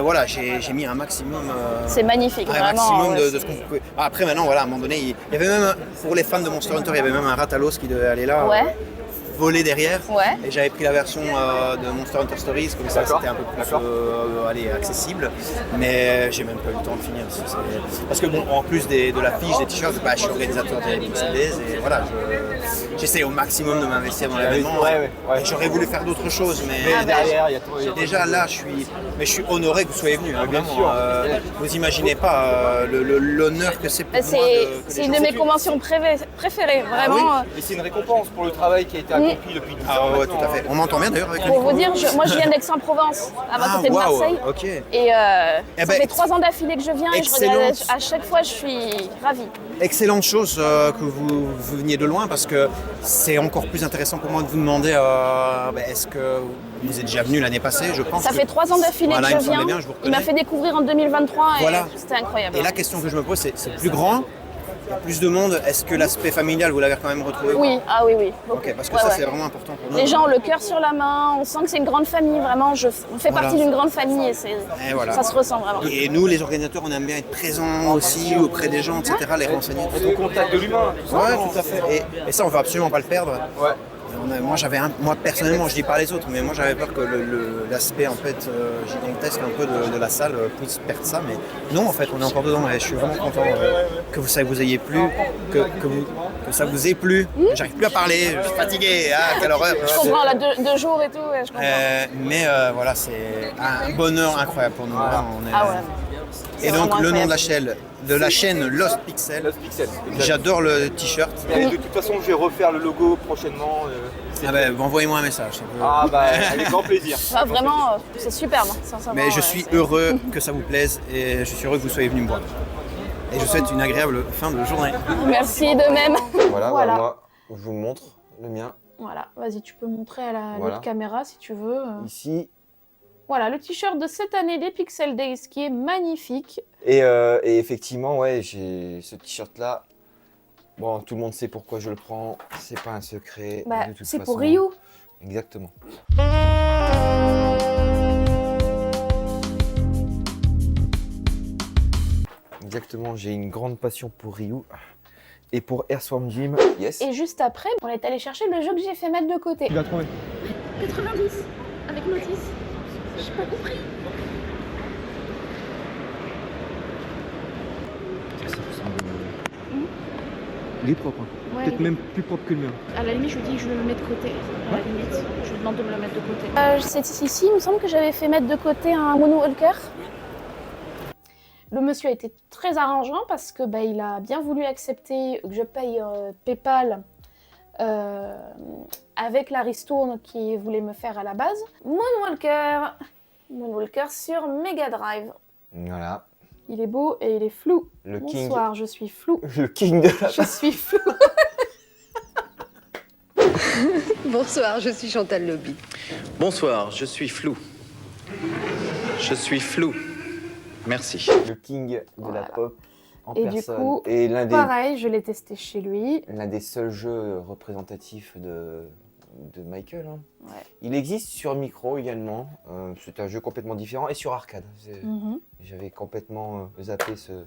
Voilà, j'ai mis un maximum. C'est magnifique, Un vraiment. maximum ouais, de ce qu'on pouvait. Après, maintenant, voilà, à un moment donné, il y avait même, pour les fans de Monster Hunter, il y avait même un Ratalos qui devait aller là. Ouais. Voler derrière. Ouais. Et j'avais pris la version de Monster Hunter Stories, comme ça c'était un peu plus accessible. Mais j'ai même pas eu le temps de finir. Parce que bon, en plus de la fiche, des t-shirts, je suis organisateur des Pixel Days et voilà, j'essaie au maximum de m'investir dans l'événement. Ouais. Et j'aurais voulu faire d'autres choses, mais derrière, il y a tout. déjà là, je suis honoré que vous soyez venu. Hein, bien vraiment, sûr. vous imaginez pas l'honneur que c'est pour moi. C'est une de mes conventions préférées, vraiment. Et c'est une récompense pour le travail qui a été accompli depuis 10 ans. Ah ouais, maintenant. tout à fait. On m'entend bien d'ailleurs avec le Pour vous micro. dire, moi je viens d'Aix-en-Provence, à côté de waouh, Marseille. ok. Et Eh ça ben, fait 3 ans d'affilée que je viens et je regarde, excellente. à chaque fois je suis ravie. Excellente chose que vous veniez de loin parce que c'est encore plus intéressant pour moi de vous demander est-ce que vous êtes déjà venu l'année passée, je pense. Ça fait 3 ans d'affilée Voilà, que il me je semblait viens. bien, je vous Il m'a reconnais. fait découvrir en 2023 et Voilà. c'était incroyable. Et la question que je me pose, c'est plus grand, il y a plus de monde, est-ce que l'aspect familial, vous l'avez quand même retrouvé ou Oui, ah oui, oui. pas beaucoup. Ok, parce que Ouais, ça ouais. c'est vraiment important pour nous. Les gens ont le cœur sur la main, on sent que c'est une grande famille, vraiment. On fait Voilà. partie d'une grande famille et, Et voilà. ça se ressent vraiment. Et nous, les organisateurs, on aime bien être présents aussi auprès des gens, etc., les renseigner. Être au contact de l'humain. tout Ouais, simplement. tout à fait. Et ça, on veut absolument pas le perdre. Ouais. Moi personnellement, je dis pas les autres, mais moi j'avais peur que l'aspect en fait gigantesque un peu de la salle puisse perdre ça, mais non, en fait, on est encore dedans et je suis vraiment content que ça vous ayez plu, que ça vous ait plu. J'arrive plus à parler, je suis fatigué, quelle horreur. Je comprends, là, 2 jours et tout, ouais, je comprends. Mais voilà, c'est un bonheur incroyable pour nous. Vraiment, on est- Ah ouais. Et C'est donc vraiment le nom incroyable. de la chaîne Lost Pixel. Lost Pixel. exact. J'adore le t-shirt. Et de toute façon, je vais refaire le logo prochainement. Envoyez-moi un message. ça peut- Ah bah, avec grand plaisir. Bah, vraiment, c'est superbe, sincèrement. Mais je suis heureux que ça vous plaise et je suis heureux que vous soyez venu me voir. Et je vous souhaite une agréable fin de journée. Merci de même. Voilà, Voilà. moi, je vous montre le mien. Voilà, vas-y, tu peux montrer à Voilà. l'autre caméra si tu veux. Ici. Voilà, le t-shirt de cette année des Pixel Days qui est magnifique. Et effectivement, ouais, j'ai ce t-shirt-là. Bon, tout le monde sait pourquoi je le prends. C'est pas un secret. Bah, de toute c'est façon. pour Ryu. Exactement. Exactement, j'ai une grande passion pour Ryu. Et pour Earthworm Jim, yes. Et juste après, on est allé chercher le jeu que j'ai fait mettre de côté. Tu l'as trouvé? 90 avec notice. J'ai pas compris. Il est propre. Ouais, Peut-être même plus propre que le mien. à la limite, je lui dis que je le mets de côté. À la limite, je lui demande de me le mettre de côté. C'est ici, il me semble que j'avais fait mettre de côté un Moonwalker. Le monsieur a été très arrangeant parce que il a bien voulu accepter que je paye PayPal avec la ristourne qu'il voulait me faire à la base. Moonwalker sur Mega Drive. Voilà. Il est beau et il est flou. Le king. Bonsoir, je suis flou. Le king de la... Je suis flou. Bonsoir, je suis Chantal Lobby. Bonsoir, je suis flou. Je suis flou. Merci. Le king de la pop en Et personne. du coup, et l'un pareil, je l'ai testé chez lui. des seuls jeux représentatifs de Michael. Hein. Ouais. Il existe sur micro également. C'est un jeu complètement différent. Et sur arcade. J'avais complètement zappé ce...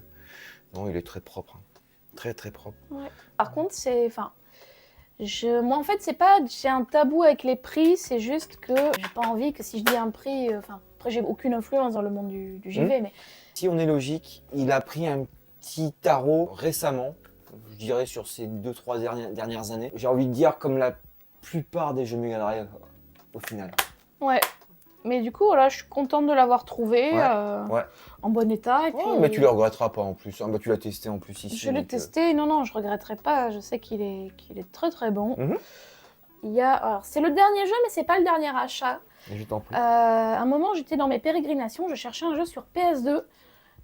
Non, il est très propre. Hein. Très très propre. Ouais. Par contre, moi en fait, c'est pas j'ai un tabou avec les prix, c'est juste que j'ai pas envie que si je dis un prix, après j'ai aucune influence dans le monde du JV, mais si on est logique, il a pris un petit tarot récemment, je dirais sur ces 2-3 dernières années. J'ai envie de dire comme la plupart des jeux Mega Drive au final. Ouais. Mais du coup, là, je suis contente de l'avoir trouvé Ouais. en bon état. Et puis, Mais tu le regretteras pas en plus. Tu l'as testé en plus ici. je l'ai testé, non, je regretterai pas. Je sais qu'il est très très bon. Alors, c'est le dernier jeu, mais c'est pas le dernier achat. Je t'en prie. À un moment, j'étais dans mes pérégrinations, je cherchais un jeu sur PS2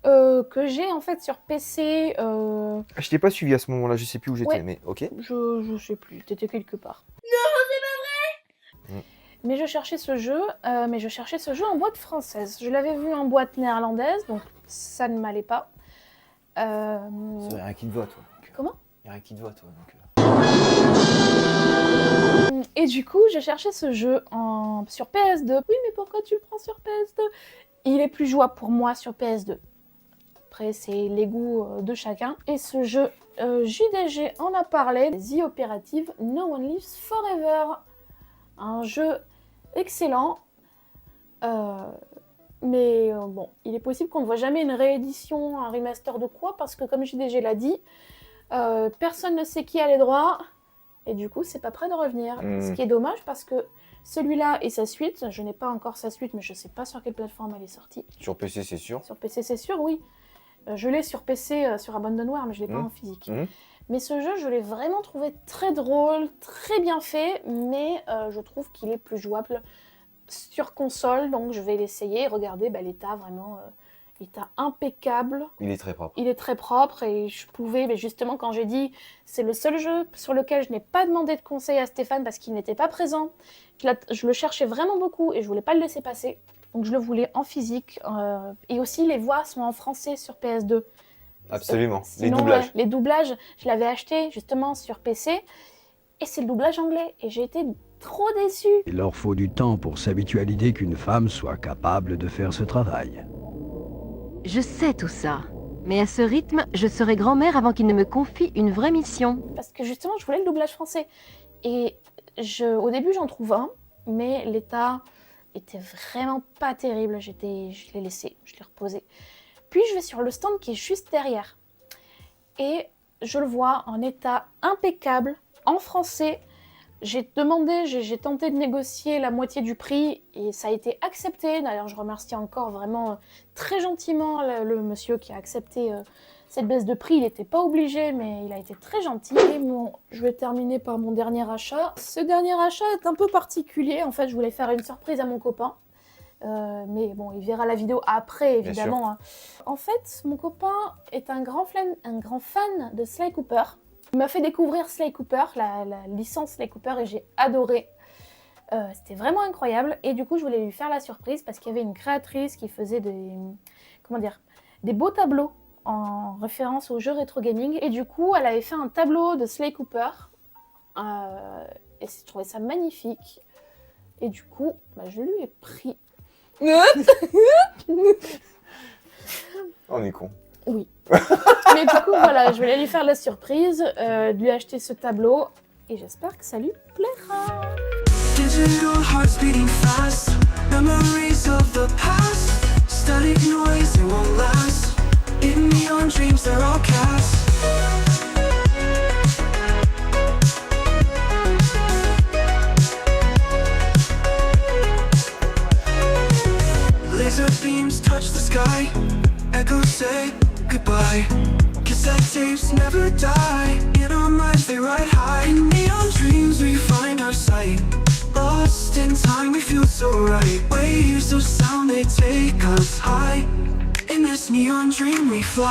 que j'ai en fait sur PC. Je t'ai pas suivi à ce moment-là, je sais plus où j'étais, Ouais. mais ok. Je sais plus, t'étais quelque part. Non, c'est pas vrai. Mais je cherchais ce jeu, en boîte française. Je l'avais vu en boîte néerlandaise, donc ça ne m'allait pas. Il n'y a rien qui te va, toi. Comment ? Il n'y a rien qui te va, toi. Donc... Et du coup, je cherchais ce jeu sur PS2. Oui, mais pourquoi tu le prends sur PS2 ? Il est plus jouable pour moi sur PS2. Après, c'est les goûts de chacun. Et ce jeu, JDG en a parlé, The Operative No One Lives Forever. Un jeu excellent. Mais bon, il est possible qu'on ne voit jamais une réédition, un remaster de quoi, parce que comme JDG l'a dit, personne ne sait qui a les droits. Et du coup, c'est pas prêt de revenir. Ce qui est dommage parce que celui-là et sa suite, je n'ai pas encore sa suite, mais je sais pas sur quelle plateforme elle est sortie. Sur PC, c'est sûr. Sur PC, c'est sûr, oui. Je l'ai sur PC, sur Abandonware, mais je l'ai pas en physique. Mais ce jeu, je l'ai vraiment trouvé très drôle, très bien fait, mais je trouve qu'il est plus jouable sur console, donc je vais l'essayer et regarder l'état vraiment... état impeccable. Il est très propre. Il est très propre et je pouvais, mais justement quand j'ai dit c'est le seul jeu sur lequel je n'ai pas demandé de conseil à Stéphane parce qu'il n'était pas présent, je le cherchais vraiment beaucoup et je voulais pas le laisser passer. Donc je le voulais en physique et aussi les voix sont en français sur PS2. Absolument, Sinon, les doublages. Les doublages, je l'avais acheté justement sur PC et c'est le doublage anglais et j'ai été trop déçue. Il leur faut du temps pour s'habituer à l'idée qu'une femme soit capable de faire ce travail. Je sais tout ça. Mais à ce rythme, je serai grand-mère avant qu'il ne me confie une vraie mission. Parce que justement, je voulais le doublage français. Et au début, j'en trouve un, mais l'état était vraiment pas terrible. Je l'ai laissé, je l'ai reposé. Puis je vais sur le stand qui est juste derrière. Et je le vois en état impeccable, en français. J'ai tenté de négocier la moitié du prix et ça a été accepté. D'ailleurs, je remercie encore vraiment très gentiment le monsieur qui a accepté cette baisse de prix. Il n'était pas obligé, mais il a été très gentil. Et bon, je vais terminer par mon dernier achat. Ce dernier achat est un peu particulier. En fait, je voulais faire une surprise à mon copain. Mais bon, il verra la vidéo après, évidemment. Hein. En fait, mon copain est un grand fan de Sly Cooper. Il m'a fait découvrir Sly Cooper, la licence Sly Cooper, et j'ai adoré. C'était vraiment incroyable. Et du coup, je voulais lui faire la surprise parce qu'il y avait une créatrice qui faisait des beaux tableaux en référence au jeu rétro gaming. Et du coup, elle avait fait un tableau de Sly Cooper. Et je trouvais ça magnifique. Et du coup, je lui ai pris. On est con. Oui. Mais du coup, voilà, je voulais lui faire la surprise, de lui acheter ce tableau. Et j'espère que ça lui plaira. Digital hearts beating fast. Memories of the past. Static noise, it won't last. In neon dreams, they're all cast. Laser beams touch the sky. Echoes say goodbye. Cassette tapes never die. In our minds they ride high. In neon dreams we find our sight. Lost in time we feel so right. Waves of sound they take us high. In this neon dream we fly.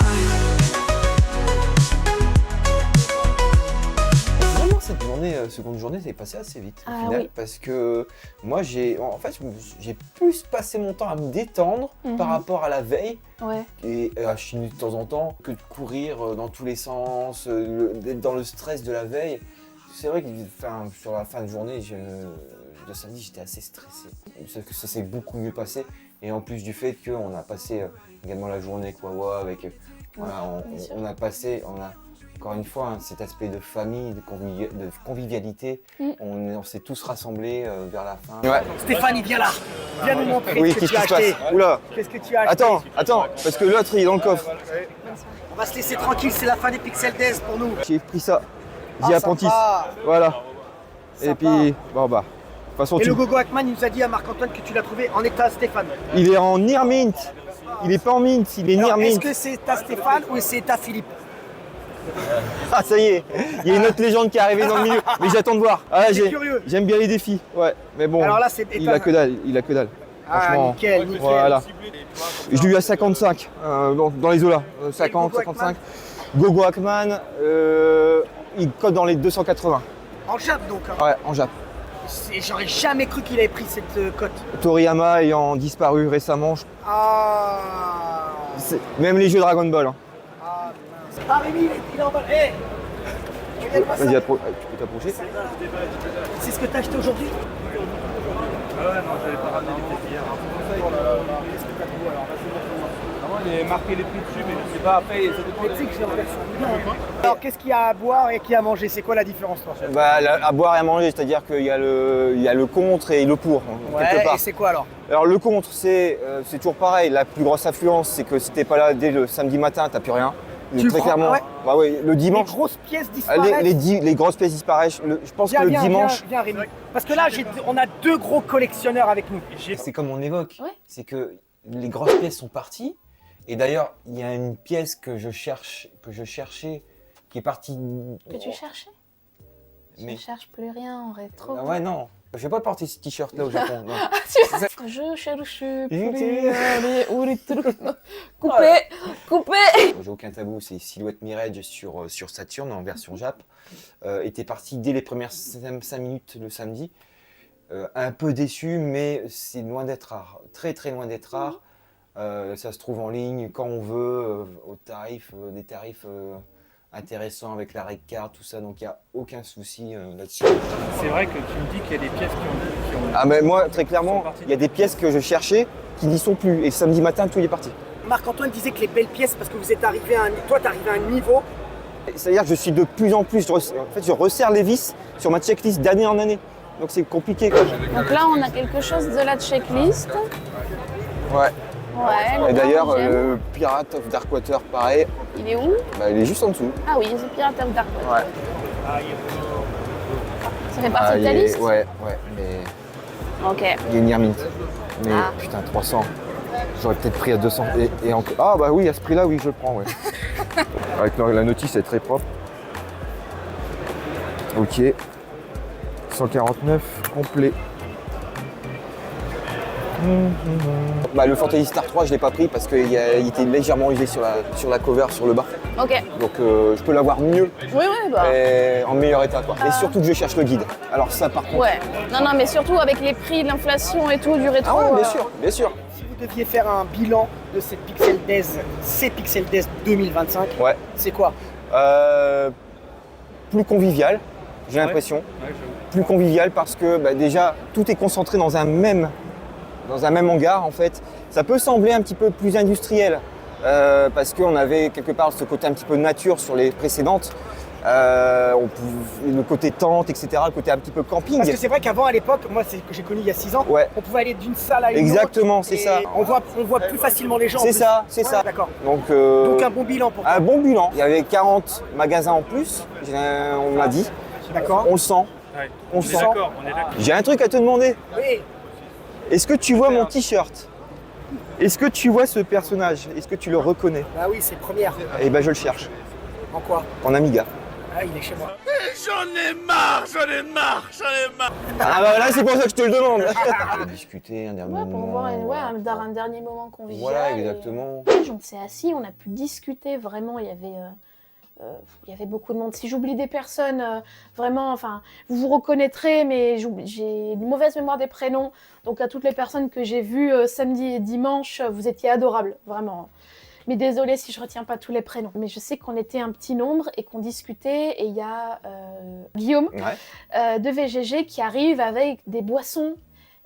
Vraiment, cette journée, seconde journée, c'est passé assez vite au final. Oui. Parce que moi, j'ai plus passé mon temps à me détendre par rapport à la veille. Ouais. Et à chiner de temps en temps que de courir dans tous les sens, d'être dans le stress de la veille. C'est vrai que sur la fin de journée, de samedi, j'étais assez stressé. Ça s'est beaucoup mieux passé. Et en plus du fait qu'on a passé également la journée avec Wawa, on a encore une fois cet aspect de famille, de convivialité. On s'est tous rassemblés vers la fin. Ouais. Stéphane, viens là. Viens nous montrer Oui, ce que qu'est-ce tu as qui se acheté. passe? Oula. Qu'est-ce que tu as acheté? Attends, parce que l'autre il est dans le coffre. On va se laisser tranquille, c'est la fin des Pixel Days pour nous. J'ai pris ça, Ah, Diapantis. sympa. Voilà. Sympa. Et puis, bon bah, de toute façon, Et le Gogo Hackman, il nous a dit à Marc-Antoine que tu l'as trouvé en état Stéphane. il est en near mint. Il est pas en mint, il est near Alors, est-ce mint. que c'est état Stéphane ou c'est état Philippe? Ah ça y est, il y a une autre légende qui est arrivée dans le milieu. Mais j'attends de voir. Ah, T'es curieux. j'aime bien les défis. Ouais, mais bon, Alors là, c'est il a que dalle, Ah, Franchement, nickel, nickel. voilà. Je l'ai eu à 55, dans les eaux là. 50, Gogo 55. Gogo Hackman, il code dans les 280. En Jap donc. Hein. Ouais, en Jap. J'aurais jamais cru qu'il avait pris cette cote. Toriyama ayant disparu récemment, Ah. même les jeux Dragon Ball. Hein. Ah Rémi, il est en bas. Hé. Regarde-moi ça. Vas-y, tu peux t'approcher. C'est ce que t'as acheté aujourd'hui? Ouais, non, j'avais pas ramené les pièces hier. Qu'est-ce que t'as trouvé alors? Vraiment, il y avait marqué les prix dessus, mais je sais pas, après, ça dépend. Mais tu sais que j'ai en version bidon. Alors qu'est-ce qu'il y a à boire et qu'il y a à manger? C'est quoi la différence toi? Bah, à boire et à manger, c'est-à-dire qu'il y a le contre et le pour, quelque Ouais, part. et c'est quoi alors? Alors le contre, c'est toujours pareil, la plus grosse affluence, c'est que si t'es pas là dès le samedi matin, t'as plus rien. Tu très prends, clairement. ouais. Bah ouais, le dimanche. Les grosses pièces disparaissent. Les grosses pièces disparaissent. Je pense que le dimanche. Viens Rémi. Parce que là, on a deux gros collectionneurs avec nous. C'est comme on évoque, c'est que les grosses pièces sont parties. Et d'ailleurs, il y a une pièce que je cherchais, qui est partie. Que tu cherchais? Mais- Je cherche plus rien en rétro. Ah ouais, non. Je vais pas porter ce t-shirt là au Japon. Non. Je cherche Coupé. Coupé. J'ai aucun tabou, c'est Silhouette Mirage sur Saturn en version Jap. Était parti dès les premières 5 minutes le samedi. Un peu déçu, mais c'est loin d'être rare. Très très loin d'être rare. Ça se trouve en ligne quand on veut, des tarifs intéressants avec la rec card, tout ça, donc il n'y a aucun souci là-dessus. C'est vrai que tu me dis qu'il y a des pièces qui ont... Ah mais moi, très clairement, il y a des pièces que je cherchais qui n'y sont plus. Et samedi matin, tout y est parti. Marc-Antoine disait que les belles pièces, parce que vous êtes arrivé à toi, t'es arrivé à un niveau. C'est-à-dire que je suis de plus en plus, je resserre les vis sur ma checklist d'année en année. Donc c'est compliqué quoi. Donc là, on a quelque chose de la checklist. Ouais. Ouais. Et d'ailleurs, j'aime. le Pirate of Darkwater, pareil, Il est où? bah, il est juste en dessous. Ah oui, The Pirate of Darkwater. Ouais. Ça fait partie de ta liste? Ouais, mais Ok. il est near mint. Mais Ah. putain, 300. J'aurais peut-être pris à 200. Et encore. Ah bah oui, à ce prix-là, oui, je le prends, ouais. Avec la notice, elle est très propre. Ok. 149, complet. Bah, le Fantasy Star 3, je l'ai pas pris parce qu'il était légèrement usé sur la cover, sur le bas. Ok. Donc je peux l'avoir mieux, Oui, oui, bah. et en meilleur état quoi. Et surtout que je cherche le guide. Alors ça par contre. Ouais. Non, mais surtout avec les prix, l'inflation et tout, du rétro. Ah ouais, bien sûr, bien sûr. Si vous deviez faire un bilan de cette Pixel Days, ces Pixel Days 2025, Ouais. c'est quoi? Plus convivial, j'ai l'impression. Plus convivial parce que bah, déjà tout est concentré dans un même hangar en fait. Ça peut sembler un petit peu plus industriel, parce qu'on avait quelque part ce côté un petit peu nature sur les précédentes. Le côté tente, etc., le côté un petit peu camping. Parce que c'est vrai qu'avant, à l'époque, moi c'est que j'ai connu il y a 6 ans, on pouvait aller d'une salle à une autre. Exactement, c'est ça. On voit plus facilement les gens. C'est ça, c'est ça. D'accord. Donc un bon bilan pour toi. Un bon bilan. Il y avait 40 magasins en plus, on m'a dit. D'accord. On le sent. Ouais. On le sent. D'accord, on est d'accord. J'ai un truc à te demander. Oui. Est-ce que tu vois mon t-shirt? Est-ce que tu vois ce personnage? Est-ce que tu le reconnais? Ah oui, c'est Première. Eh ben je le cherche. En quoi? En Amiga. Ah, il est chez moi. J'en ai marre. Ah bah là c'est pour ça que je te le demande. Discuter un dernier Pour moment. voir un dernier moment convivial. Voilà, exactement. On s'est assis, on a pu discuter vraiment. Il y avait beaucoup de monde. Si j'oublie des personnes, vraiment, enfin, vous vous reconnaîtrez, mais j'ai une mauvaise mémoire des prénoms. Donc à toutes les personnes que j'ai vues samedi et dimanche, vous étiez adorables, vraiment. Mais désolée si je retiens pas tous les prénoms. Mais je sais qu'on était un petit nombre et qu'on discutait. Et il y a Guillaume de VGG qui arrive avec des boissons.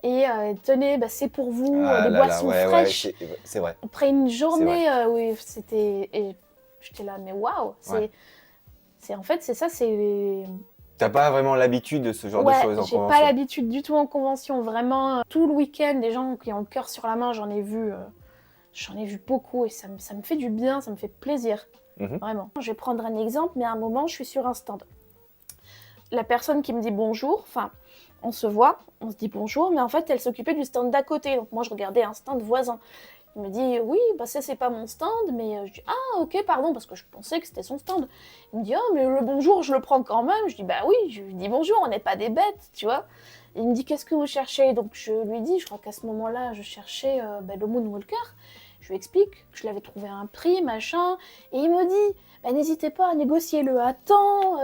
Et tenez, c'est pour vous, des boissons fraîches. Ouais, c'est vrai. Après une journée où c'était... Et j'étais là, mais waouh, en fait, c'est ça, c'est... T'as pas vraiment l'habitude de ce genre de choses en convention? J'ai pas l'habitude du tout en convention. Vraiment, tout le week-end, des gens qui ont le cœur sur la main, j'en ai vu beaucoup et ça me fait du bien, ça me fait plaisir. Vraiment. Je vais prendre un exemple, mais à un moment, je suis sur un stand. La personne qui me dit bonjour, enfin, on se voit, on se dit bonjour, mais en fait, elle s'occupait du stand d'à côté. Donc moi, je regardais un stand voisin. Il me dit, oui, ça, c'est pas mon stand, mais je dis, ah, ok, pardon, parce que je pensais que c'était son stand. Il me dit, oh, mais le bonjour, je le prends quand même. Je dis, bah oui, je lui dis bonjour, on n'est pas des bêtes, tu vois. Il me dit, qu'est-ce que vous cherchez? Donc je lui dis, je crois qu'à ce moment-là, je cherchais le Moonwalker. Je lui explique que je l'avais trouvé à un prix, machin, et il me dit, n'hésitez pas à négocier le à temps,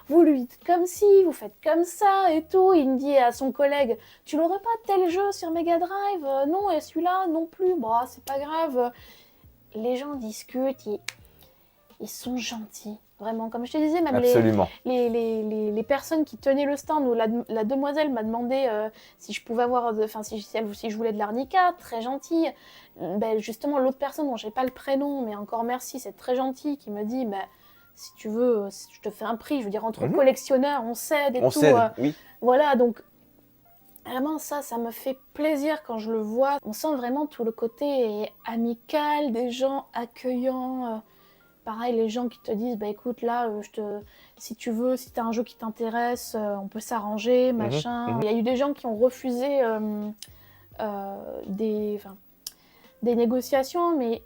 vous lui dites comme ci, vous faites comme ça, et tout. Il me dit à son collègue, tu l'aurais pas tel jeu sur Mega Drive? Non, et celui-là non plus, c'est pas grave. Les gens discutent, ils sont gentils. Vraiment, comme je te disais, même les personnes qui tenaient le stand, où la demoiselle m'a demandé si je pouvais avoir, si je voulais de l'arnica, très gentille. Justement, l'autre personne dont j'ai pas le prénom, mais encore merci, c'est très gentil, qui me dit, si tu veux, je te fais un prix, je veux dire, entre collectionneurs, on s'aide et tout. Oui. Voilà, donc vraiment ça me fait plaisir quand je le vois. On sent vraiment tout le côté amical, des gens accueillants. Pareil, les gens qui te disent, écoute, là, si tu veux, si t'as un jeu qui t'intéresse, on peut s'arranger, machin. Il y a eu des gens qui ont refusé des négociations, mais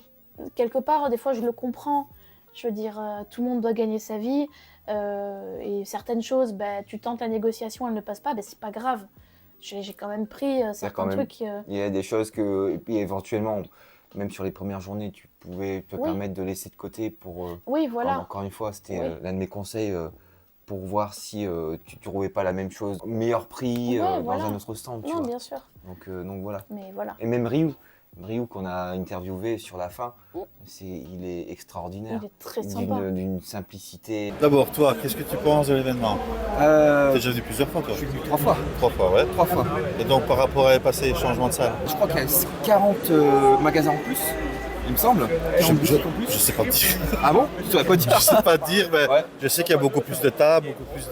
quelque part, des fois, je le comprends. Je veux dire, tout le monde doit gagner sa vie, et certaines choses, tu tentes la négociation, elle ne passe pas, c'est pas grave. J'ai quand même pris certains trucs. Il y a des choses que, et puis éventuellement, même sur les premières journées, tu pouvais te permettre de laisser de côté pour... oui, voilà. Encore une fois, c'était l'un de mes conseils pour voir si tu ne trouvais pas la même chose, meilleur prix dans un autre stand. Tu vois. Bien sûr. Donc voilà. Mais voilà. Et même Ryu qu'on a interviewé sur la fin, il est extraordinaire. Il est très sympa. D'une simplicité. D'abord, toi, qu'est-ce que tu penses de l'événement? T'es déjà venu plusieurs fois, toi? Je suis venu 3 fois. 3 fois, ouais. 3 fois. Et donc, par rapport à les passés changements de salle? Je crois qu'il y a 40 magasins en plus, il me semble. Je sais pas dire. Ah bon? Tu saurais pas dire? Je sais pas dire, mais je sais qu'il y a beaucoup plus de tables, beaucoup plus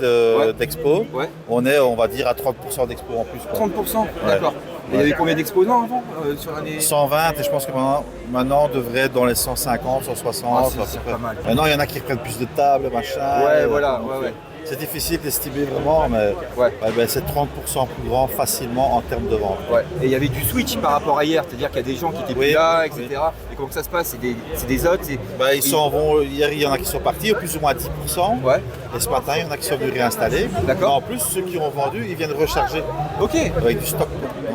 d'expos. Ouais. On est, on va dire, à 30% d'expos en plus. Quoi. 30%? D'accord. Et il y avait combien d'exposants avant sur l'année? 120, et je pense que maintenant on devrait être dans les 150, 160. C'est pas mal. Maintenant, il y en a qui prennent plus de tables, machin. Ouais, voilà. C'est difficile d'estimer vraiment, mais c'est 30% plus grand facilement en termes de vente. Ouais. Et il y avait du switch par rapport à hier, c'est-à-dire qu'il y a des gens qui étaient plus là, etc. Et comment ça se passe? C'est des autres ils s'en vont, hier il y en a qui sont partis, au plus ou moins 10%. Ouais. Et ce matin, il y en a qui sont venus réinstaller. D'accord. En plus, ceux qui ont vendu, ils viennent recharger. Ok. Avec du stock.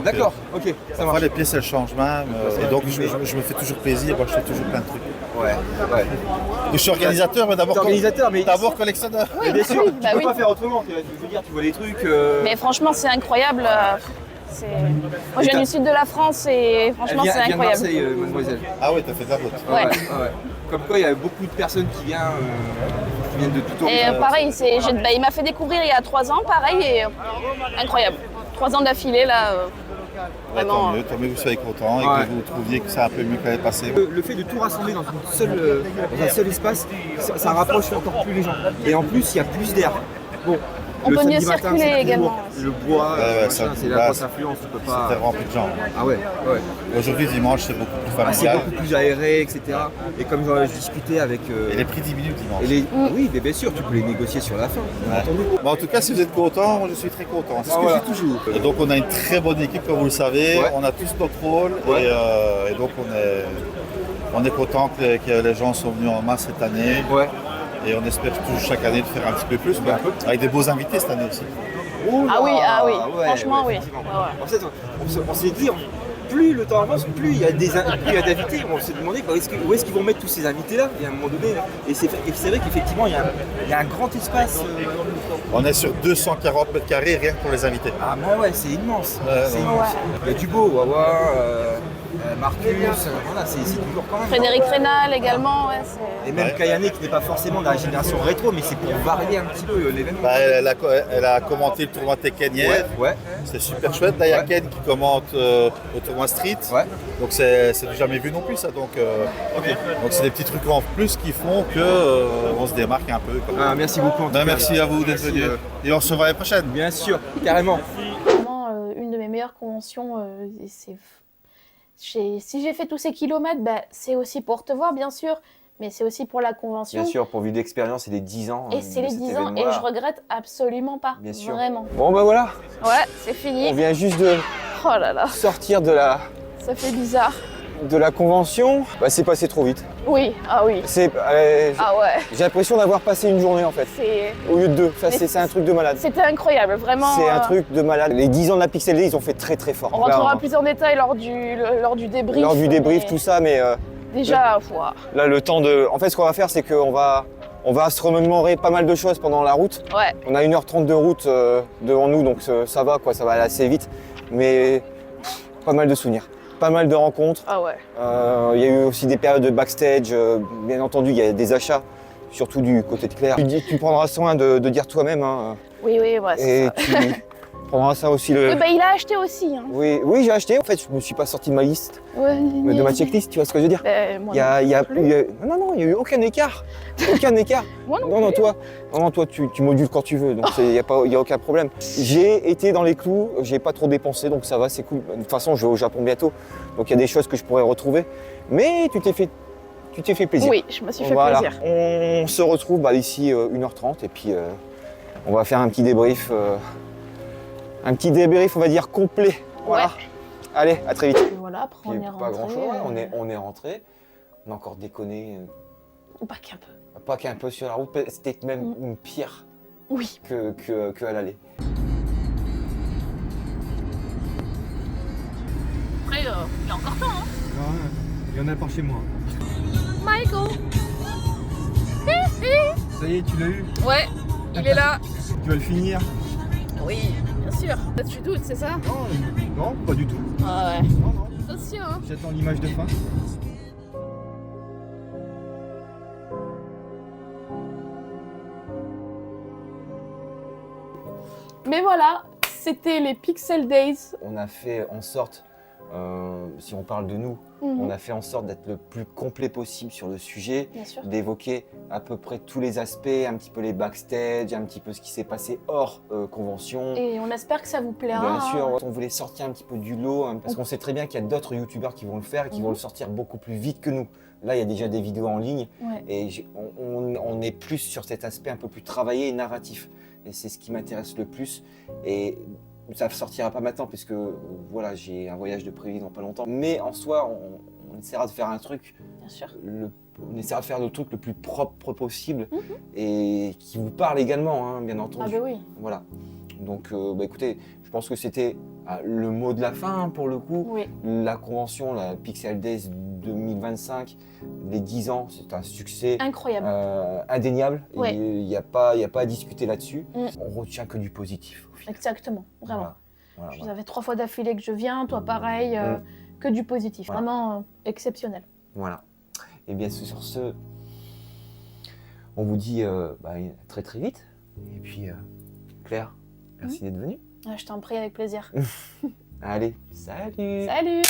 D'accord, ok. Ça marche. Les pièces, elles changent même. Et donc, je me fais toujours plaisir, moi je fais toujours plein de trucs. Ouais. Je suis organisateur, mais d'abord collectionneur. Oui, bien sûr, tu peux pas faire autrement. Je veux dire, tu vois les trucs. Mais franchement, c'est incroyable. Moi, je viens du sud de la France et franchement, c'est incroyable. Marseille, mademoiselle. Ah ouais, t'as fait de la route. Ouais. Comme quoi, il y a beaucoup de personnes qui viennent de tout horizon. Et pareil, il m'a fait découvrir il y a 3 ans, pareil, et incroyable. 3 ans d'affilée, là. vraiment. Tant mieux que vous soyez content et Ouais. que vous trouviez que ça a un peu mieux que l'année passée. Le fait de tout rassembler dans un seul espace, ça rapproche encore plus les gens. Et en plus, il y a plus d'air. Bon, On le peut mieux samedi matin, circuler c'est plus également. lourd. Le bois, ça, c'est la là, grosse influence, tu peux pas. C'était rempli de gens. Ah ouais. Aujourd'hui, dimanche, c'est beaucoup plus Ah, c'est familial. beaucoup plus aéré, etc. Et comme je discutais avec. Et les prix diminuent dimanche. Oui, mais bien sûr, tu peux les négocier sur la fin. bien entendu. Bon, en tout cas, si vous êtes content, moi je suis très content. C'est ce que Voilà. je dis toujours. Et donc, on a une très bonne équipe, comme vous le savez. Ouais. On a tous notre rôle. Ouais. Et donc, on est content que les gens sont venus en masse cette année. Ouais. Et on espère toujours chaque année de faire un petit peu plus. quoi. Avec des beaux invités cette année aussi. Ah oui, Ouais, franchement, oui. effectivement. Ouais. En fait, on s'est dit, plus le temps avance, plus il y a d'invités. On s'est demandé où est-ce qu'ils vont mettre tous ces invités-là, et à un moment donné. Et c'est vrai qu'effectivement, il y a un grand espace. On est sur 240 mètres carrés rien que pour les invités. Ah, mais ouais, c'est immense. C'est non. immense. Il y a du beau, Wawa, Marcus, voilà, c'est toujours quand même. Frédéric Rénal également, ouais. Et même Kayane qui n'est pas forcément de la génération rétro, mais c'est pour varier un petit peu l'événement. Bah, elle a commenté le tournoi Tekken hier. Ouais. C'est super chouette. Là, il y a Ken qui commente le tournoi Street. Ouais. Donc, c'est du jamais vu non plus, ça. Donc, c'est des petits trucs en plus qui font qu'on se démarque un peu. Ah, merci beaucoup. en tout cas. Merci à vous d'être venus. Et on se revoit l'année prochaine. Bien sûr, carrément. Vraiment une de mes meilleures conventions. Si j'ai fait tous ces kilomètres, bah, c'est aussi pour te voir, bien sûr, mais c'est aussi pour la convention. Bien sûr, pour vivre d'expérience et les 10 ans. Et c'est de les cet 10 ans, et événement-là. je regrette absolument pas. Bien sûr. Vraiment. Bon, bah voilà, Ouais, c'est fini. on vient juste de Oh là là, sortir de la ça fait bizarre. convention. Bah, c'est passé trop vite. Oui, ah oui. Ah ouais, J'ai l'impression d'avoir passé une journée en fait, c'est... au lieu de deux. Ça, Mais c'est un truc de malade. C'était incroyable, vraiment. C'est un truc de malade. Les 10 ans de la Pixel Day, ils ont fait très très fort. On rentrera plus en détail lors du débrief. Lors du débrief, mais tout ça, mais déjà, ouah. là, le temps de... En fait, ce qu'on va faire, c'est qu'on va se remémorer pas mal de choses pendant la route. Ouais. On a 1h30 de route devant nous, donc ça va, quoi, ça va aller assez vite. Mais pas mal de souvenirs, pas mal de rencontres. Ah ouais. Il y a eu aussi des périodes de backstage. Bien entendu, il y a des achats, surtout du côté de Claire. Tu prendras soin de dire toi-même. Hein, Oui, ouais, c'est et ça. tu prendras ça aussi. Oui, bah il a acheté aussi. Hein. Oui, j'ai acheté. En fait, je me suis pas sorti de ma liste, Ouais, de ma checklist, tu vois ce que je veux dire. Moi Il y a plus. non, il y a eu aucun écart. Aucun écart. Moi non plus. Toi, tu modules quand tu veux, donc il n'y a aucun problème. J'ai été dans les clous, j'ai pas trop dépensé, donc ça va, c'est cool. De toute façon, je vais au Japon bientôt, donc il y a des choses que je pourrais retrouver. Mais tu t'es fait plaisir. Oui, je me suis fait Voilà. plaisir. On se retrouve d'ici 1h30 et puis on va faire un petit débrief. On va dire complet. Voilà. Ouais. Allez, à très vite. Et voilà, après on Puis, est rentré. pas grand chose, on est rentré. On a encore déconné. Pas qu'un peu. Pas qu'un peu sur la route, c'était même pire Oui. que à l'aller. Après, il y a encore temps, hein. Il y en a par chez moi. Michael. Ça y est, tu l'as eu. Ouais, il est là. Tu vas le finir. Oui, bien sûr. Tu doutes, c'est ça? Non, pas du tout. Ah ouais. Non, non. Attention, hein. J'attends l'image de fin. Mais voilà, c'était les Pixel Days. On a fait en sorte, si on parle de nous, on a fait en sorte d'être le plus complet possible sur le sujet, Bien sûr. d'évoquer à peu près tous les aspects, un petit peu les backstage, un petit peu ce qui s'est passé hors convention. Et on espère que ça vous plaira. Bien sûr, hein. on voulait sortir un petit peu du lot, hein, parce qu'on sait très bien qu'il y a d'autres youtubeurs qui vont le faire et qui vont le sortir beaucoup plus vite que nous. Là, il y a déjà des vidéos en ligne Ouais. et on est plus sur cet aspect un peu plus travaillé et narratif. Et c'est ce qui m'intéresse le plus. Et ça ne sortira pas maintenant parce que voilà, j'ai un voyage de prévu dans pas longtemps. Mais en soi, on essaiera de faire un truc. Bien sûr. On essaiera de faire le truc le plus propre possible et qui vous parle également, hein, bien entendu. Ah bah oui. Voilà. Donc, écoutez, je pense que c'était le mot de la fin hein, pour le coup. Oui. La convention, la Pixel Days 2025, les 10 ans, c'est un succès Incroyable. indéniable. Ouais. Il n'y a pas à discuter là-dessus. On retient que du positif. Exactement, vraiment. Voilà, Vous avez 3 fois d'affilée que je viens, toi pareil, que du positif. Voilà. Vraiment exceptionnel. Voilà. Et bien sur ce, on vous dit très très vite. Et puis Claire, merci d'être venue. Je t'en prie, avec plaisir. Allez, salut. Salut.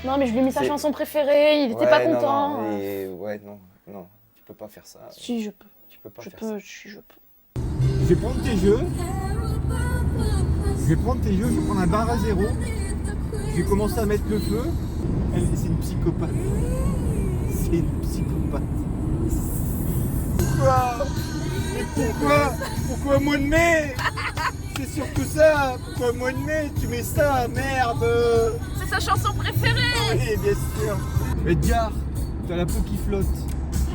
Non, mais je lui ai mis sa C'est- chanson préférée, il était pas non, content. non, et ouais, non, tu peux pas faire ça. Si, je peux. Tu peux pas Je faire peux, ça. je peux. Je vais prendre tes jeux. Je vais prendre un bar à zéro. Je vais commencer à mettre le feu. C'est une psychopathe. C'est une psychopathe. Pourquoi? Mais pourquoi au mois de mai? C'est surtout ça. Pourquoi au mois de mai tu mets ça? Merde. C'est sa chanson préférée. Oui, bien sûr. Edgar, tu as la peau qui flotte.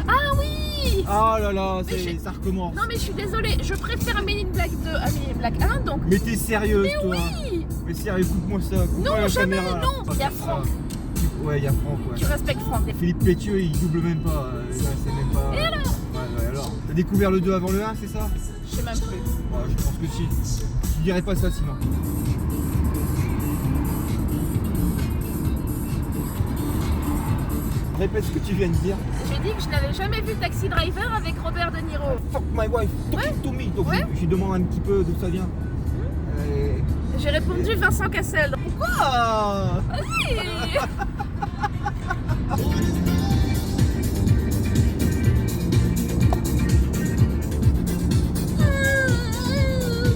Ah oui. Ah là là, Mais ça recommence. Non mais je suis désolée, je préfère Men in Black 2 à Men in Black 1 donc. Mais t'es sérieuse Mais toi? oui. Mais sérieux, écoute-moi ça. Coupe-moi Non, la jamais, caméra, là. non. Pas Il y a comme ça. Franck. Ouais, il y a Franck, ouais. Tu respectes Franck. Philippe Pétieux, il double même pas. Là, c'est même pas. Et alors? Ouais, alors. T'as découvert le 2 avant le 1, c'est ça? Je sais même plus. Ouais, je pense que si. Tu dirais pas ça sinon. Répète ce que tu viens de dire. J'ai dit que je n'avais jamais vu Taxi Driver avec Robert De Niro. Fuck my wife, talk it to me. Donc je demande un petit peu d'où ça vient. J'ai répondu Vincent Cassel. Pourquoi? Vas-y.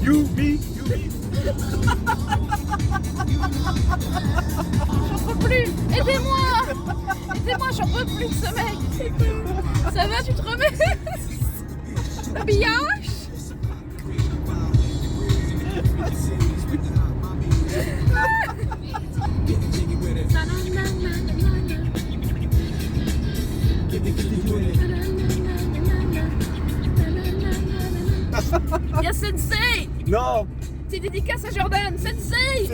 You, me. J'en peux plus. Aidez-moi. Aidez-moi, j'en peux plus de ce mec. Ça va, tu te remets? Habillage. Il y a Sensei. Non. C'est dédicace à Jordan. Sensei.